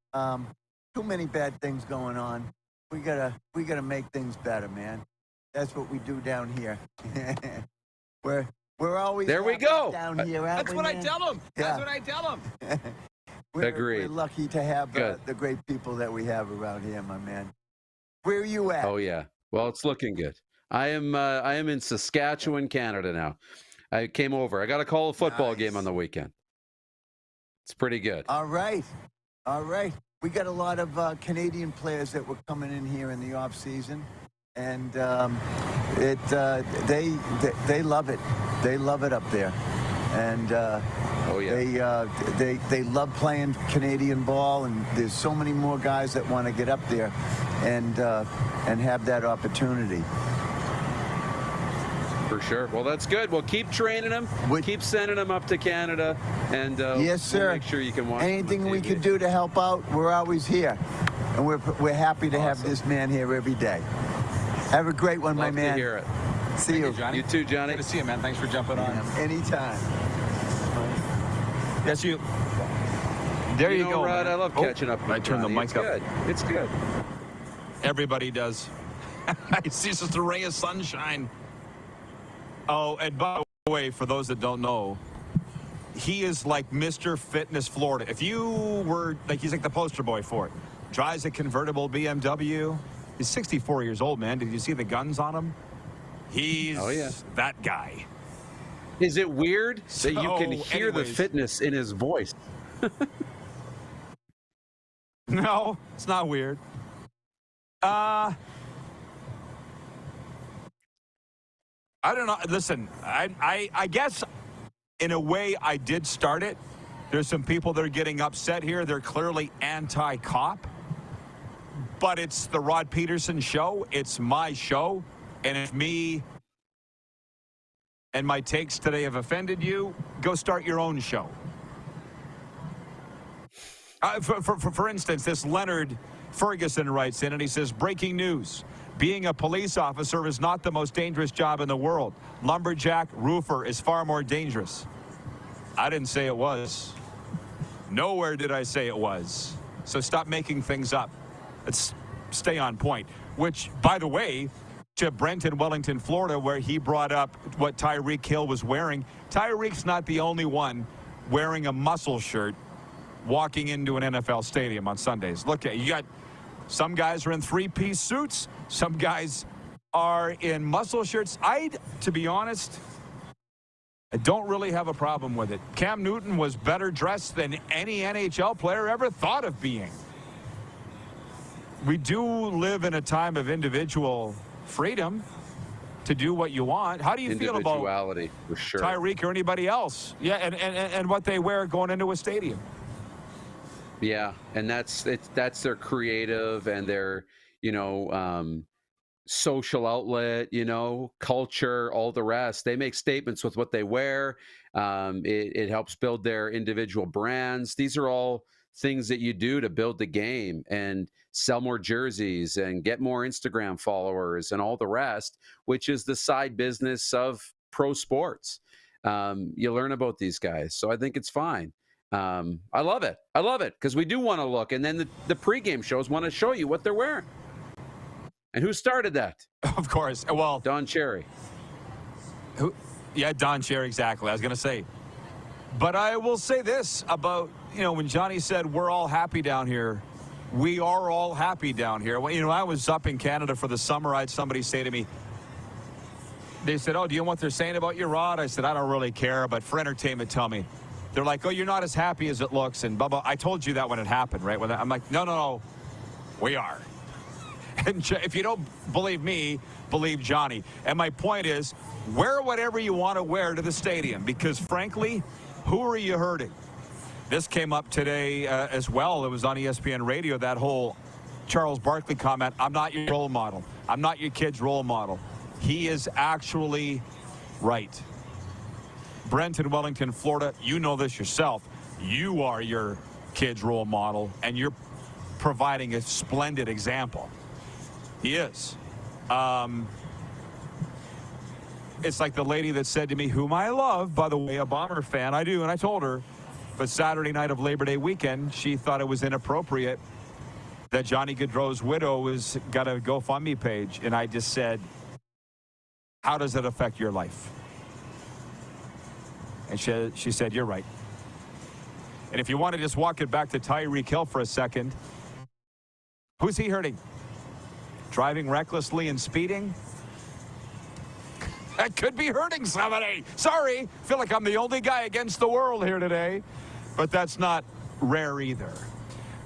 Too many bad things going on. We gotta make things better, man. That's what we do down here. We're always there. We go down here. That's what I tell them. That's what I tell them. Agreed. We're lucky to have the great people that we have around here, my man. Where are you at? Oh yeah. Well, it's looking good. I am in Saskatchewan, Canada now. I came over. I got to call a football game on the weekend. It's pretty good. All right. We got a lot of Canadian players that were coming in here in the off season, and they love it. They love it up there, and they love playing Canadian ball. And there's so many more guys that want to get up there and have that opportunity. For sure. Well, that's good. We'll keep training them. We'll keep sending them up to Canada, and yes, sir. We'll make sure you can watch. Anything we can do to help out, we're always here, and we're happy to have this man here every day. Have a great one, my man. Love to hear it. See you. Johnny. You too, Johnny. Good to see you, man. Thanks for jumping on. Anytime. Yes, you. There you go, Rod. man. I love catching up with I turned the Johnny. mic up. It's good. Everybody does. I see just a ray of sunshine. Oh, and by the way, for those that don't know, he is like Mr. Fitness Florida. If you were, he's like the poster boy for it. Drives a convertible BMW. He's 64 years old, man. Did you see the guns on him? He's that guy. Is it weird that you can hear the fitness in his voice? No, it's not weird. I don't know. Listen, I guess in a way I did start it. There's some people that are getting upset here. They're clearly anti-cop. But it's the Rod Pedersen show. It's my show. And if me and my takes today have offended you, go start your own show. For instance, this Leonard Ferguson writes in and he says, breaking news. Being a police officer is not the most dangerous job in the world. Lumberjack, roofer is far more dangerous. I didn't say it was. Nowhere did I say it was. So stop making things up. Let's stay on point. Which, by the way, to Brent in Wellington, Florida, where he brought up what Tyreek Hill was wearing. Tyreek's not the only one wearing a muscle shirt walking into an NFL stadium on Sundays. Look, you got some guys are in three-piece suits. Some guys are in muscle shirts. To be honest, I don't really have a problem with it. Cam Newton was better dressed than any NHL player ever thought of being. We do live in a time of individual freedom to do what you want. How do you feel about individuality, for sure, Tyreek or anybody else? Yeah, and what they wear going into a stadium. Yeah, and that's their creative and their social outlet, culture, all the rest. They make statements with what they wear. It helps build their individual brands. These are all things that you do to build the game and sell more jerseys and get more Instagram followers and all the rest, which is the side business of pro sports. You learn about these guys. So I think it's fine. I love it because we do want to look, and then the pregame shows want to show you what they're wearing. And who started that? Of course. Well, Don Cherry. Yeah, Don Cherry, exactly. I was going to say. But I will say this about, when Johnny said we're all happy down here, we are all happy down here. When, I was up in Canada for the summer, I had somebody say to me, they said, oh, do you know what they're saying about your Rod? I said, I don't really care, but for entertainment, tell me. They're like, oh, you're not as happy as it looks, and blah, blah. I told you that when it happened, right? I'm like, no, we are. And if you don't believe me, believe Johnny. And my point is, wear whatever you want to wear to the stadium, because frankly, Who are you hurting? This came up today as well. It was on ESPN Radio, that whole Charles Barkley comment, I'm not your role model. I'm not your kid's role model. He is actually right. Brent in Wellington, Florida, you know this yourself. You are your kid's role model, and you're providing a splendid example. He is. It's like the lady that said to me, whom I love, by the way, a Bomber fan, I do, and I told her, but Saturday night of Labor Day weekend, she thought it was inappropriate that Johnny Gaudreau's widow has got a GoFundMe page, and I just said, how does it affect your life? And she said, you're right. And if you want to just walk it back to Tyreek Hill for a second, who's he hurting? Driving recklessly and speeding? That could be hurting somebody. Sorry, feel like I'm the only guy against the world here today, but that's not rare either.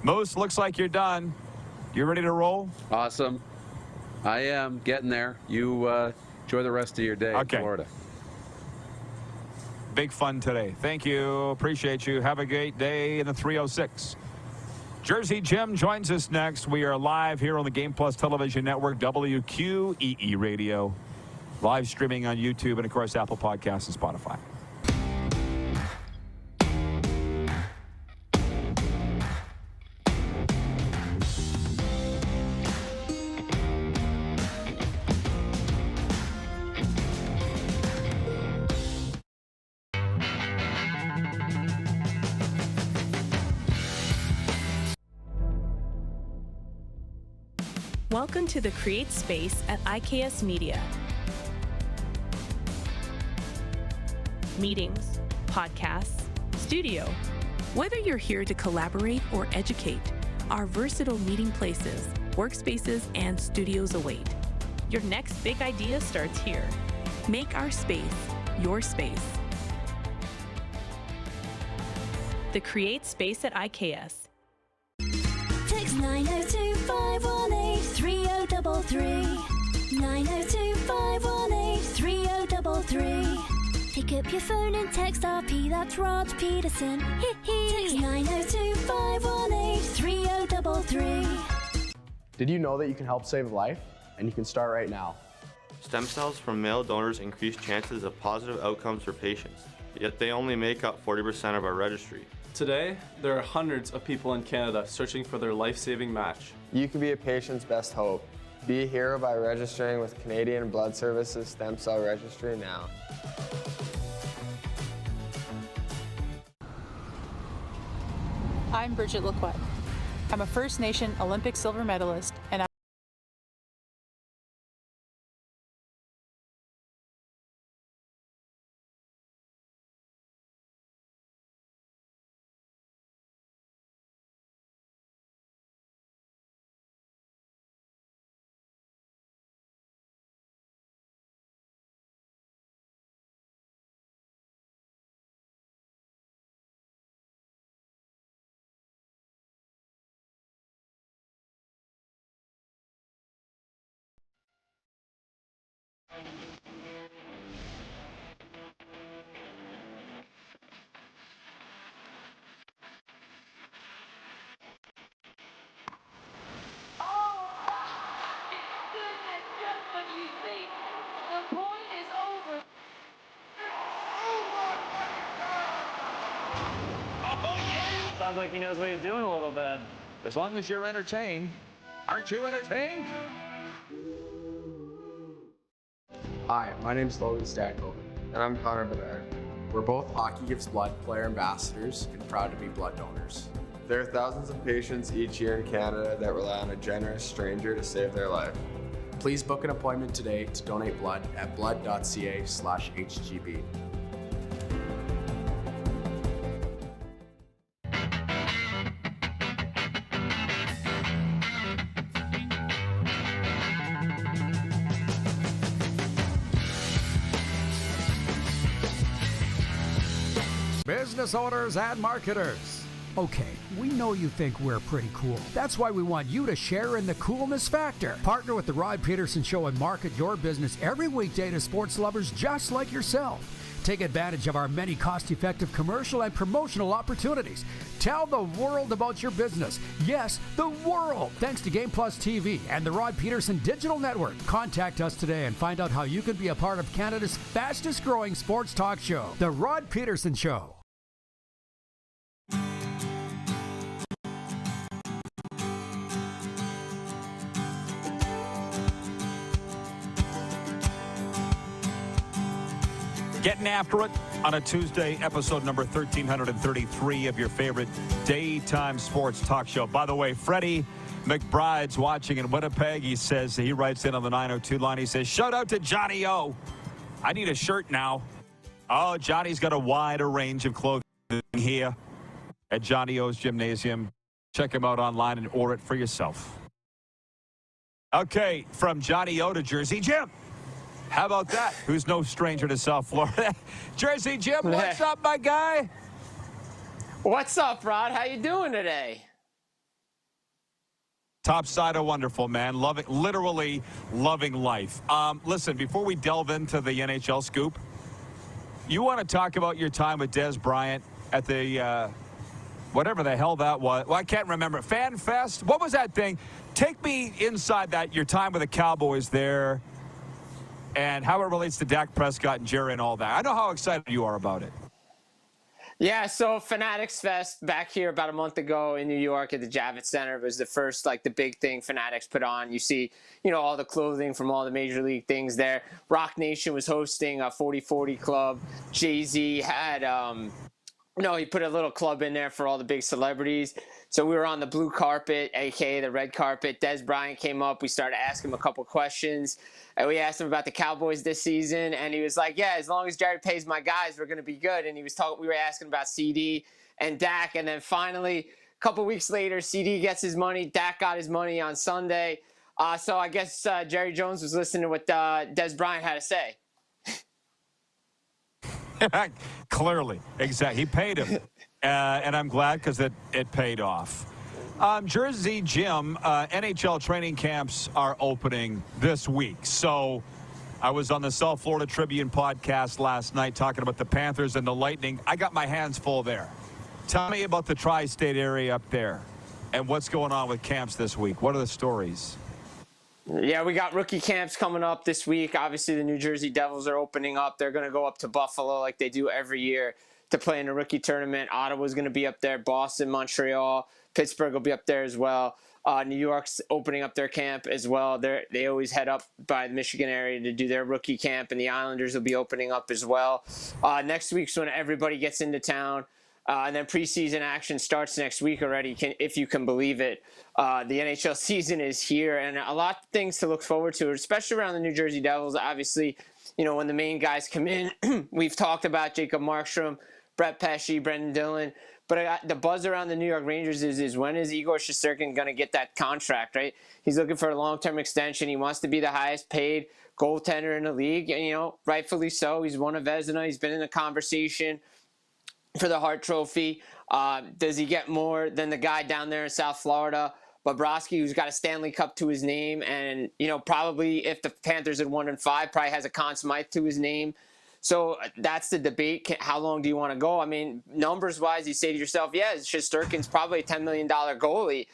Moose, looks like you're done. You ready to roll? Awesome. I am getting there. You enjoy the rest of your day in Florida. Big fun today. Thank you. Appreciate you. Have a great day in the 306. Jersey Jim joins us next. We are live here on the Game Plus Television Network, WQEE Radio. Live streaming on YouTube and, of course, Apple Podcasts and Spotify. Welcome to the Create Space at IKS Media. Meetings, podcasts, studio. Whether you're here to collaborate or educate, our versatile meeting places, workspaces, and studios await. Your next big idea starts here. Make our space your space. The Create Space at IKS. Text 902-518-3033. 902-518-3033. Pick up your phone and text RP, that's Rod Pedersen. Text 902-518-3033. Did you know that you can help save a life? And you can start right now. Stem cells from male donors increase chances of positive outcomes for patients, yet they only make up 40% of our registry. Today, there are hundreds of people in Canada searching for their life-saving match. You can be a patient's best hope. Be a hero by registering with Canadian Blood Services Stem Cell Registry now. I'm Bridget Lacquette. I'm a First Nation Olympic silver medalist, and Sounds like he knows what he's doing a little bit. As long as you're entertained. Aren't you entertained? Hi, my name's Logan Stankoven. And I'm Connor Bedard. We're both Hockey Gives Blood player ambassadors and proud to be blood donors. There are thousands of patients each year in Canada that rely on a generous stranger to save their life. Please book an appointment today to donate blood at blood.ca/HGB. Business owners and marketers. Okay, we know you think we're pretty cool. That's why we want you to share in the coolness factor. Partner with the Rod Pedersen Show and market your business every weekday to sports lovers just like yourself. take advantage of our many cost-effective commercial and promotional opportunities. Tell the world about your business. Yes, the world. Thanks to Game Plus TV and the Rod Pedersen Digital Network. Contact us today and find out how you can be a part of Canada's fastest-growing sports talk show, The Rod Pedersen Show. Getting after it on a Tuesday, episode number 1333 of your favorite daytime sports talk show. By the way, Freddie McBride's watching in Winnipeg. He says, he writes in on the 902 line, he says, shout out to Johnny O. I need a shirt now. Oh, Johnny's got a wider range of clothing here at Johnny O's Gymnasium. Check him out online and order it for yourself. Okay, from Johnny O to Jersey Jim. How about that? Who's no stranger to South Florida. Jersey Jim, what's up, my guy? What's up, Rod? How you doing today? Top side of wonderful, man. Literally loving life. Listen, before we delve into the NHL scoop, you want to talk about your time with Des Bryant at the, whatever the hell that was. Well, I can't remember. Fan Fest? What was that thing? Take me inside that, your time with the Cowboys there, and how it relates to Dak Prescott and Jerry and all that. I know how excited you are about it. Yeah, so Fanatics Fest back here about a month ago in New York at the Javits Center was the first, like, the big thing Fanatics put on. You see, you know, all the clothing from all the major league things there. Rock Nation was hosting a 40-40 club. Jay-Z had, he put a little club in there for all the big celebrities. So we were on the blue carpet, a.k.a. the red carpet. Des Bryant came up. We started asking him a couple questions. And we asked him about the Cowboys this season. And he was like, yeah, as long as Jerry pays my guys, we're going to be good. And we were asking about CD and Dak. And then finally, a couple weeks later, CD gets his money. Dak got his money on Sunday. So I guess Jerry Jones was listening to what Des Bryant had to say. Clearly. Exactly. He paid him. And I'm glad because it paid off. Jersey Jim, NHL training camps are opening this week. So I was on the South Florida Tribune podcast last night talking about the Panthers and the Lightning. I got my hands full there. Tell me about the tri-state area up there and what's going on with camps this week. What are the stories? Yeah, we got rookie camps coming up this week. Obviously, the New Jersey Devils are opening up. They're going to go up to Buffalo like they do every year to play in a rookie tournament. Ottawa's going to be up there. Boston, Montreal, Pittsburgh will be up there as well. New York's opening up their camp as well. They always head up by the Michigan area to do their rookie camp, and the Islanders will be opening up as well. Next week's when everybody gets into town. And then preseason action starts next week already, if you can believe it. The NHL season is here, and a lot of things to look forward to, especially around the New Jersey Devils. Obviously, you know, when the main guys come in, we've talked about Jacob Markstrom, Brett Pesce, Brendan Dillon. But the buzz around the New York Rangers is when is Igor Shesterkin going to get that contract, right? He's looking for a long-term extension. He wants to be the highest paid goaltender in the league, and, you know, rightfully so. He's won a Vezina. He's been in the conversation for the Hart Trophy. Does he get more than the guy down there in South Florida, Bobrovsky, who's got a Stanley Cup to his name, and, you know, probably if the Panthers had 1-5, probably has a Conn Smythe to his name. So that's the debate. How long do you want to go? I mean, numbers-wise, you say to yourself, yeah, Shesterkin's probably a $10 million goalie,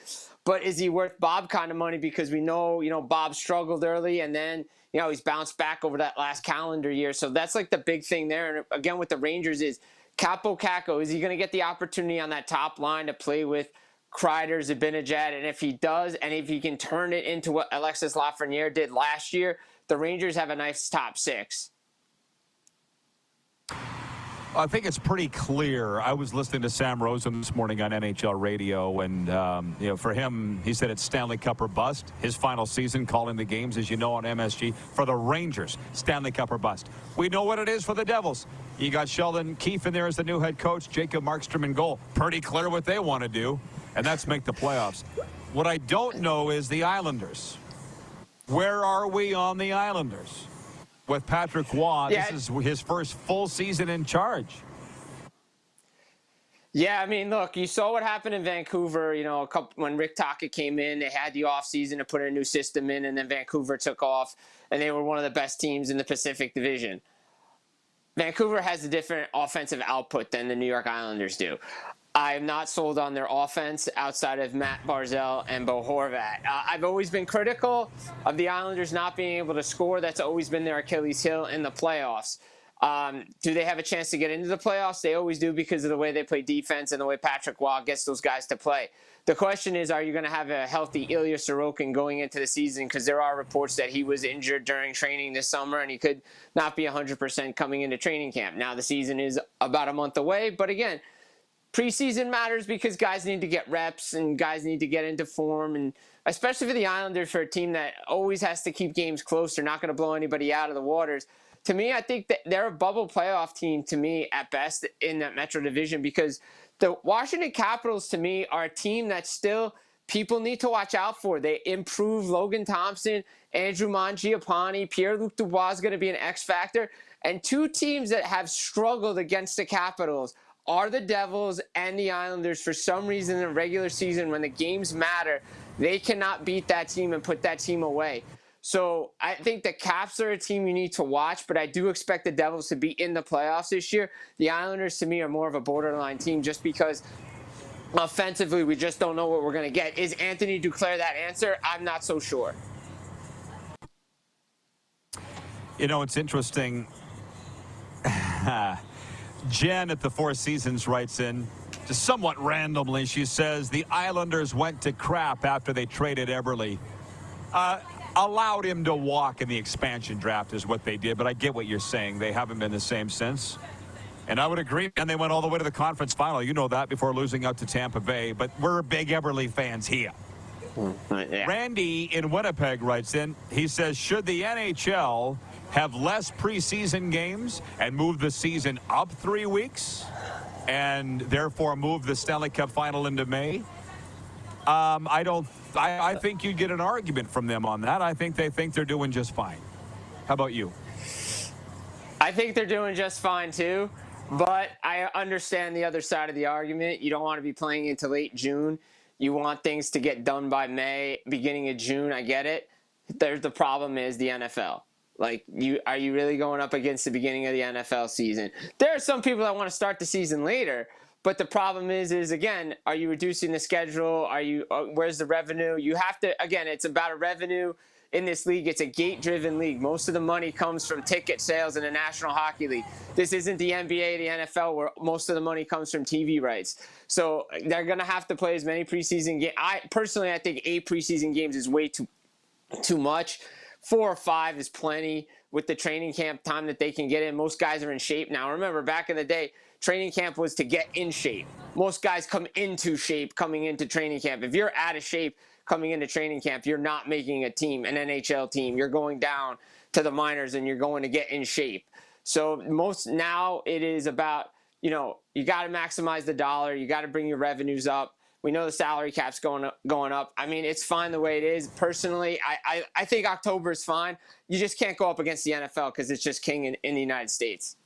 but is he worth Bob kind of money? Because we know, you know, Bob struggled early, and then, you know, he's bounced back over that last calendar year. So that's like the big thing there. And again, with the Rangers is Capo Caco. Is he going to get the opportunity on that top line to play with Kreider, Zibanejad? And if he does, and if he can turn it into what Alexis Lafreniere did last year, the Rangers have a nice top six. I think it's pretty clear. I was listening to Sam Rosen this morning on NHL radio, and you know, for him, he said it's Stanley Cup or bust. His final season calling the games, as you know, on MSG. For the Rangers, Stanley Cup or bust. We know what it is for the Devils. You got Sheldon Keefe in there as the new head coach, Jacob Markstrom in goal. Pretty clear what they want to do, and that's make the playoffs. What I don't know is the Islanders. Where are we on the Islanders? With Patrick Waugh, yeah. This is his first full season in charge. Yeah, I mean, look, you saw what happened in Vancouver. You know, when Rick Tocchet came in, they had the offseason to put a new system in, and then Vancouver took off, and they were one of the best teams in the Pacific Division. Vancouver has a different offensive output than the New York Islanders do. I am not sold on their offense outside of Matt Barzal and Bo Horvat. I've always been critical of the Islanders not being able to score. That's always been their Achilles heel in the playoffs. Do they have a chance to get into the playoffs? They always do because of the way they play defense and the way Patrick Waugh gets those guys to play. The question is, are you going to have a healthy Ilya Sorokin going into the season? Because there are reports that he was injured during training this summer and he could not be 100% coming into training camp. Now the season is about a month away, but again, preseason matters because guys need to get reps and guys need to get into form, and especially for the Islanders, for a team that always has to keep games close. They're not going to blow anybody out of the waters. To me, I think that they're a bubble playoff team, to me, at best, in that Metro Division, because the Washington Capitals, to me, are a team that still people need to watch out for. They improve Logan Thompson, Andrew Mangiapane, Pierre-Luc Dubois is going to be an X factor. And two teams that have struggled against the Capitals are the Devils and the Islanders. For some reason in the regular season, when the games matter, they cannot beat that team and put that team away. So I think the Caps are a team you need to watch, but I do expect the Devils to be in the playoffs this year. The Islanders, to me, are more of a borderline team just because offensively we just don't know what we're going to get. Is Anthony Duclair that answer? I'm not so sure. You know, it's interesting. Jen at the Four Seasons writes in, just somewhat randomly, she says, the Islanders went to crap after they traded Eberle. Allowed him to walk in the expansion draft is what they did, but I get what you're saying. They haven't been the same since. And I would agree, and they went all the way to the conference final. You know that, before losing out to Tampa Bay, but we're big Eberle fans here. Yeah. Randy in Winnipeg writes in, he says, should the NHL have less preseason games and move the season up 3 weeks and therefore move the Stanley Cup final into May? I think you'd get an argument from them on that. I think they think they're doing just fine. How about you? I think they're doing just fine too, but I understand the other side of the argument. You don't want to be playing into late June. You want things to get done by May, beginning of June. I get it. The problem is the NFL. Like, are you really going up against the beginning of the NFL season? There are some people that want to start the season later, but the problem is again, are you reducing the schedule? Where's the revenue? You have to, again, it's about a revenue in this league. It's a gate-driven league. Most of the money comes from ticket sales in the National Hockey League. This isn't the NBA, the NFL, where most of the money comes from TV rights. So they're going to have to play as many preseason games. I think 8 preseason games is way too much. 4 or 5 is plenty with the training camp time that they can get in. Most guys are in shape now. Remember, back in the day, training camp was to get in shape. Most guys come into shape coming into training camp. If you're out of shape coming into training camp, you're not making a team, an NHL team. You're going down to the minors and you're going to get in shape. So now it is about, you got to maximize the dollar. You got to bring your revenues up. We know the salary cap's going up. I mean, it's fine the way it is. Personally, I think October is fine. You just can't go up against the NFL because it's just king in the United States.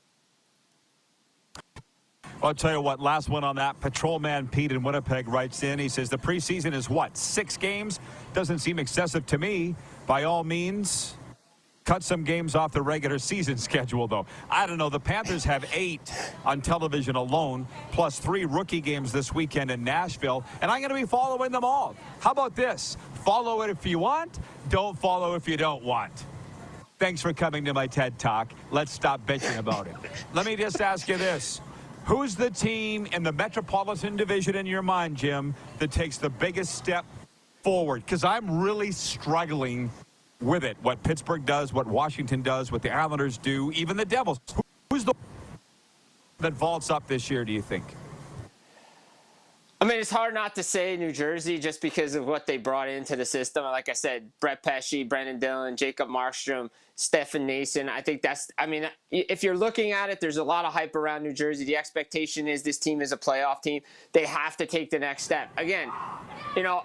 I'll tell you what, last one on that. Patrolman Pete in Winnipeg writes in. He says, the preseason is what, 6 games? Doesn't seem excessive to me. By all means, cut some games off the regular season schedule, though. I don't know. The Panthers have 8 on television alone, plus 3 rookie games this weekend in Nashville, and I'm going to be following them all. How about this? Follow it if you want. Don't follow if you don't want. Thanks for coming to my TED Talk. Let's stop bitching about it. Let me just ask you this. Who's the team in the Metropolitan Division in your mind, Jim, that takes the biggest step forward? Because I'm really struggling with it. What Pittsburgh does, what Washington does, what the Islanders do, even the Devils. Who's the that vaults up this year, do you think? I mean, it's hard not to say New Jersey just because of what they brought into the system. Like I said, Brett Pesce, Brendan Dillon, Jacob Markstrom, Stefan Nason. I think if you're looking at it, there's a lot of hype around New Jersey. The expectation is this team is a playoff team. They have to take the next step. Again,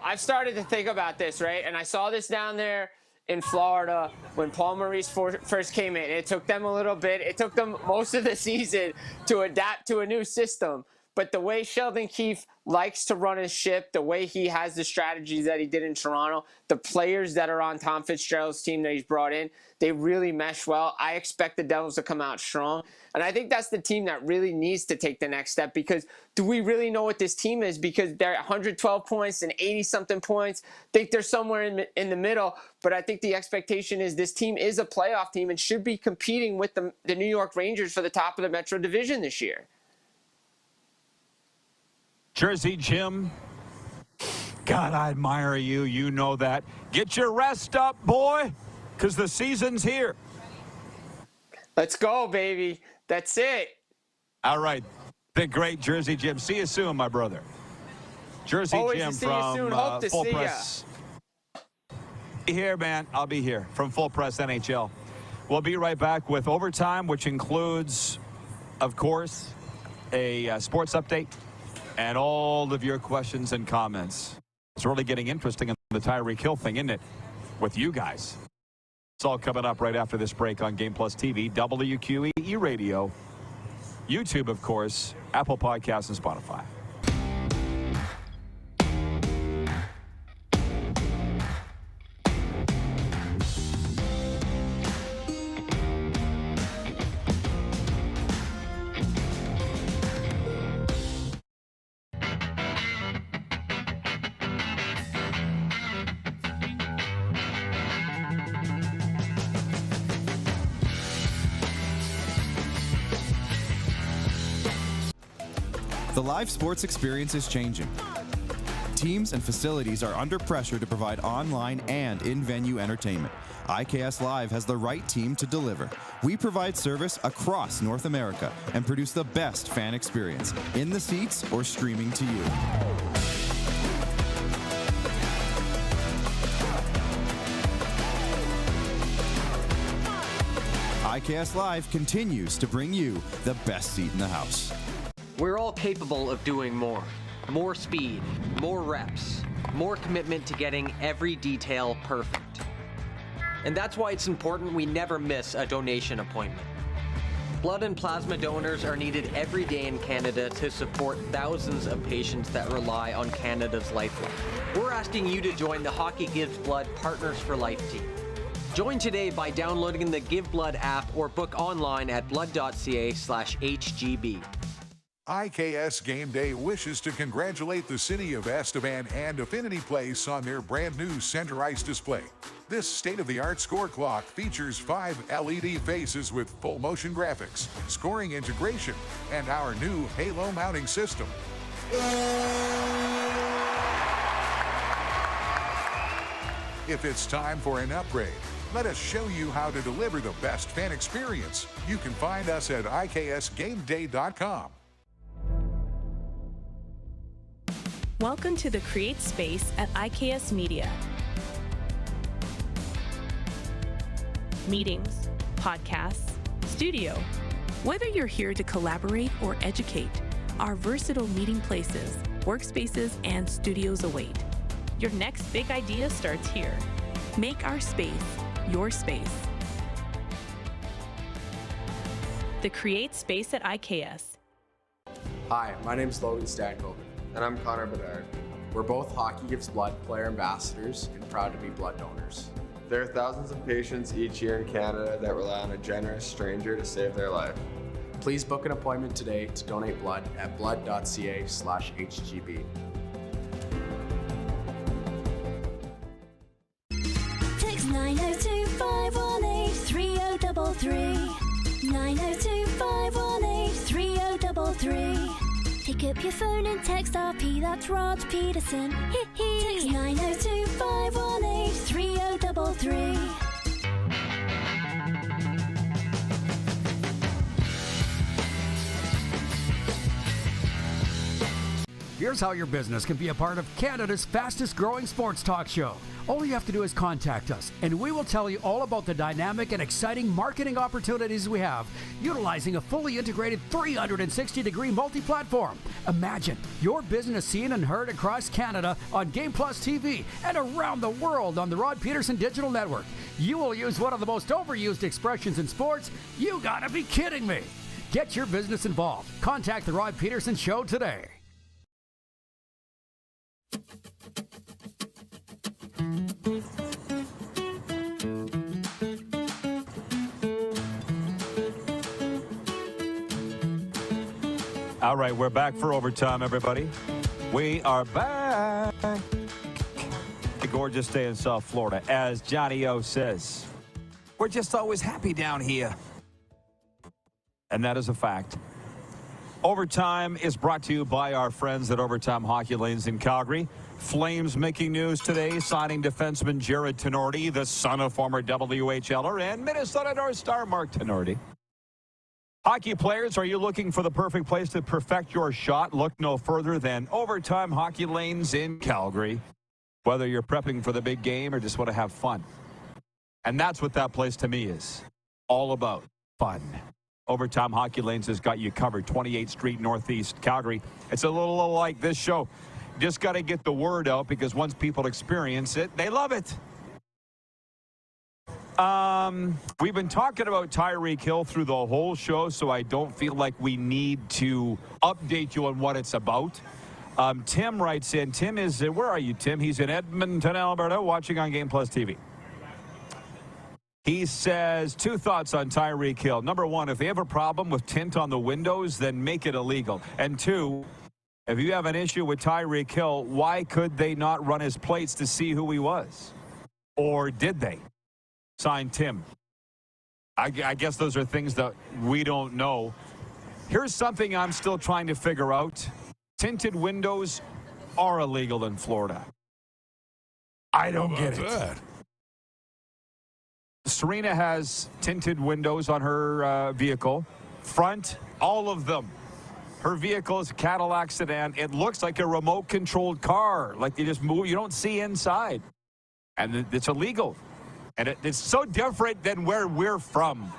I've started to think about this, right? And I saw this down there in Florida when Paul Maurice first came in. It took them a little bit. It took them most of the season to adapt to a new system. But the way Sheldon Keefe likes to run his ship, the way he has the strategies that he did in Toronto, the players that are on Tom Fitzgerald's team that he's brought in, they really mesh well. I expect the Devils to come out strong. And I think that's the team that really needs to take the next step, because do we really know what this team is? Because they're 112 points and 80-something points. I think they're somewhere in the middle. But I think the expectation is this team is a playoff team and should be competing with the New York Rangers for the top of the Metro Division this year. Jersey Jim, God, I admire you. You know that. Get your rest up, boy, because the season's here. Let's go, baby. That's it. All right. The great Jersey Jim. See you soon, my brother. Jersey Always Jim to see from you soon. Hope to Full see Press. Be here, man. I'll be here from Full Press NHL. We'll be right back with Overtime, which includes, of course, a sports update and all of your questions and comments. It's really getting interesting in the Tyreek Hill thing, isn't it, with you guys? It's all coming up right after this break on Game Plus TV, WQEE Radio, YouTube, of course, Apple Podcasts, and Spotify. The live sports experience is changing. Teams and facilities are under pressure to provide online and in-venue entertainment. IKS Live has the right team to deliver. We provide service across North America and produce the best fan experience, in the seats or streaming to you. IKS Live continues to bring you the best seat in the house. We're all capable of doing more. More speed, more reps, more commitment to getting every detail perfect. And that's why it's important we never miss a donation appointment. Blood and plasma donors are needed every day in Canada to support thousands of patients that rely on Canada's lifeline. We're asking you to join the Hockey Gives Blood Partners for Life team. Join today by downloading the Give Blood app or book online at blood.ca/HGB. IKS Game Day wishes to congratulate the city of Estevan and Affinity Place on their brand new center ice display. This state-of-the-art score clock features 5 LED faces with full motion graphics, scoring integration, and our new Halo mounting system. If it's time for an upgrade, let us show you how to deliver the best fan experience. You can find us at IKSGameDay.com. Welcome to the Create Space at IKS Media. Meetings, podcasts, studio. Whether you're here to collaborate or educate, our versatile meeting places, workspaces, and studios await. Your next big idea starts here. Make our space your space. The Create Space at IKS. Hi, my name is Logan Stankoven. And I'm Connor Bedard. We're both Hockey Gives Blood player ambassadors and proud to be blood donors. There are thousands of patients each year in Canada that rely on a generous stranger to save their life. Please book an appointment today to donate blood at blood.ca/HGB. Text 902-518-3033. 902-518-3033. Pick up your phone and text RP, that's Rod Pedersen. Text 902-518-3033. Here's how your business can be a part of Canada's fastest growing sports talk show. All you have to do is contact us, and we will tell you all about the dynamic and exciting marketing opportunities we have, utilizing a fully integrated 360-degree multi-platform. Imagine your business seen and heard across Canada on Game Plus TV and around the world on the Rod Pedersen Digital Network. You will use one of the most overused expressions in sports. You gotta be kidding me. Get your business involved. Contact The Rod Pedersen Show today. All right, we're back for overtime, everybody. We are back. A gorgeous day in South Florida. As Johnny O says, we're just always happy down here. And that is a fact. Overtime is brought to you by our friends at Overtime Hockey Lanes in Calgary. Flames making news today, signing defenseman Jared Tenorti, the son of former WHLer and Minnesota North Star Mark Tenorti. Hockey players, are you looking for the perfect place to perfect your shot? Look no further than Overtime Hockey Lanes in Calgary. Whether you're prepping for the big game or just want to have fun. And that's what that place to me is. All about fun. Overtime Hockey Lanes has got you covered. 28th Street Northeast, Calgary. It's a little like this show. Just got to get the word out because once people experience it, they love it. We've been talking about Tyreek Hill through the whole show, so I don't feel like we need to update you on what it's about. Tim writes in. Tim is, where are you, Tim? He's in Edmonton, Alberta, watching on Game Plus TV. He says, 2 thoughts on Tyreek Hill. Number 1, if they have a problem with tint on the windows, then make it illegal. And 2, if you have an issue with Tyreek Hill, why could they not run his plates to see who he was? Or did they? Signed, Tim. I guess those are things that we don't know. Here's something I'm still trying to figure out. Tinted windows are illegal in Florida. I don't get it. Serena has tinted windows on her vehicle. Front, all of them. Her vehicle is a Cadillac sedan. It looks like a remote-controlled car. Like they just move. You don't see inside. And it's illegal. And it's so different than where we're from.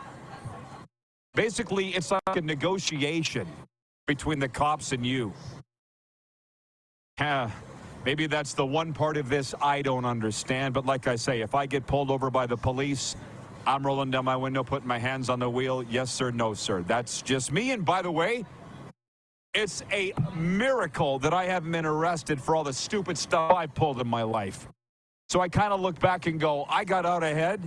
Basically, it's like a negotiation between the cops and you. Maybe that's the one part of this I don't understand. But like I say, if I get pulled over by the police, I'm rolling down my window, putting my hands on the wheel. Yes, sir. No, sir. That's just me. And by the way, it's a miracle that I haven't been arrested for all the stupid stuff I've pulled in my life. So I kind of look back and go, I got out ahead.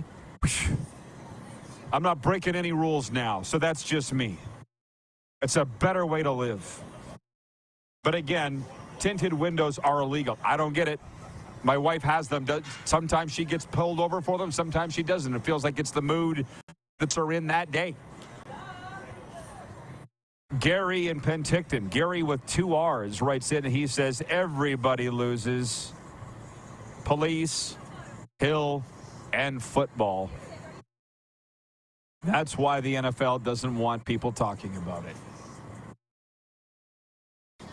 I'm not breaking any rules now. So that's just me. It's a better way to live. But again, tinted windows are illegal. I don't get it. My wife has them. Sometimes she gets pulled over for them. Sometimes she doesn't. It feels like it's the mood that's her in that day. Gary in Penticton. Gary with 2 R's writes in and he says, everybody loses. Police, Hill, and football. That's why the NFL doesn't want people talking about it.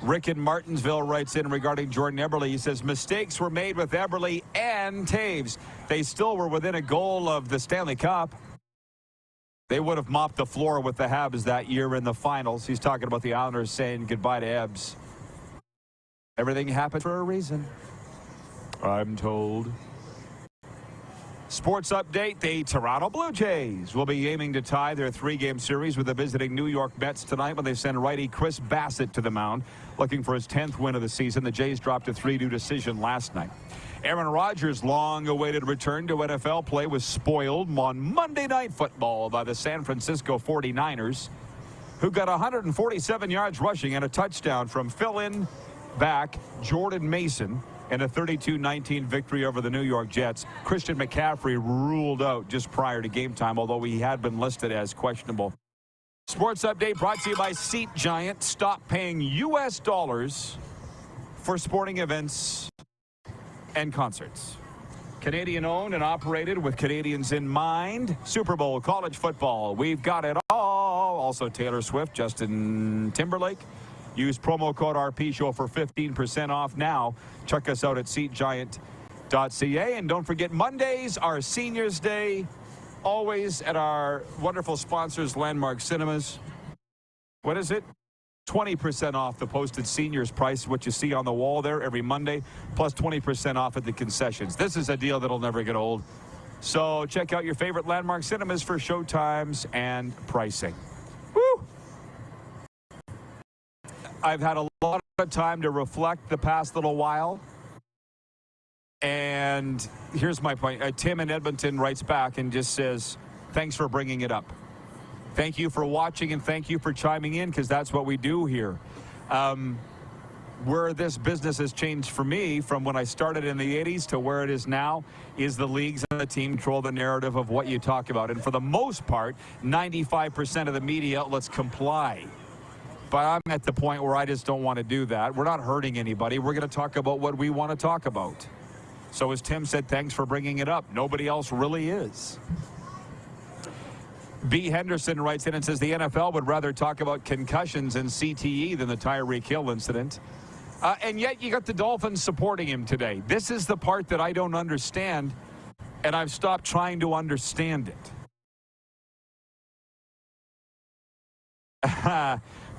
Rick in Martinsville writes in regarding Jordan Eberle. He says, mistakes were made with Eberle and Taves. They still were within a goal of the Stanley Cup. They would have mopped the floor with the Habs that year in the finals. He's talking about the Islanders saying goodbye to Ebbs. Everything happened for a reason, I'm told. Sports update, the Toronto Blue Jays will be aiming to tie their 3-game series with the visiting New York Mets tonight when they send righty Chris Bassett to the mound, looking for his 10th win of the season. The Jays dropped a 3-2 decision last night. Aaron Rodgers' long-awaited return to NFL play was spoiled on Monday Night Football by the San Francisco 49ers, who got 147 yards rushing and a touchdown from fill-in back Jordan Mason in a 32-19 victory over the New York Jets. Christian McCaffrey ruled out just prior to game time, although he had been listed as questionable. Sports update brought to you by Seat Giant. Stop paying U.S. dollars for sporting events and concerts. Canadian owned and operated with Canadians in mind. Super Bowl, college football, we've got it all. Also Taylor Swift, Justin Timberlake. Use promo code RPShow for 15% off now. Check us out at SeatGiant.ca. And don't forget, Mondays are Seniors Day. Always at our wonderful sponsors, Landmark Cinemas. What is it? 20% off the posted seniors price, what you see on the wall there every Monday, plus 20% off at the concessions. This is a deal that'll never get old. So check out your favorite Landmark Cinemas for showtimes and pricing. Woo! I've had a lot of time to reflect the past little while. And here's my point. Tim in Edmonton writes back and just says, thanks for bringing it up. Thank you for watching and thank you for chiming in, because that's what we do here. Where this business has changed for me from when I started in the 80s to where it is now is the leagues and the team control the narrative of what you talk about. And for the most part, 95% of the media outlets comply. But I'm at the point where I just don't want to do that. We're not hurting anybody. We're going to talk about what we want to talk about. So as Tim said, thanks for bringing it up. Nobody else really is. B. Henderson writes in and says the NFL would rather talk about concussions and CTE than the Tyreek Hill incident. And yet you got the Dolphins supporting him today. This is the part that I don't understand, and I've stopped trying to understand it.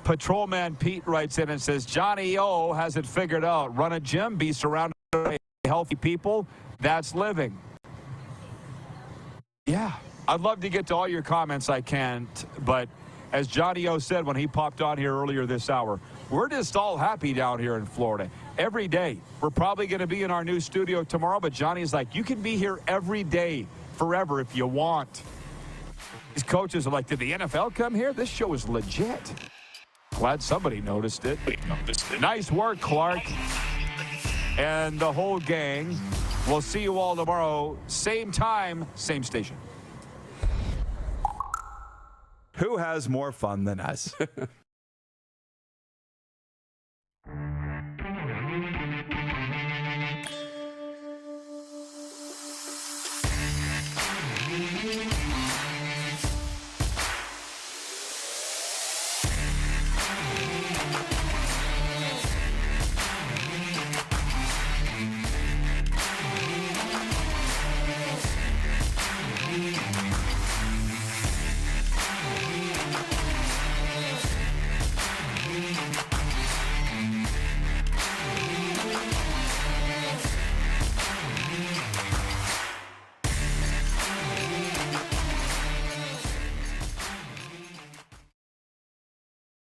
Patrolman Pete writes in and says, Johnny O has it figured out. Run a gym, be surrounded by healthy people. That's living. Yeah, I'd love to get to all your comments. I can't, but as Johnny O said when he popped on here earlier this hour, we're just all happy down here in Florida. Every day. We're probably going to be in our new studio tomorrow, but Johnny's like, you can be here every day, forever, if you want. These coaches are like, did the NFL come here? This show is legit. Glad somebody noticed it. Nice work, Clark. And the whole gang. We'll see you all tomorrow. Same time, same station. Who has more fun than us?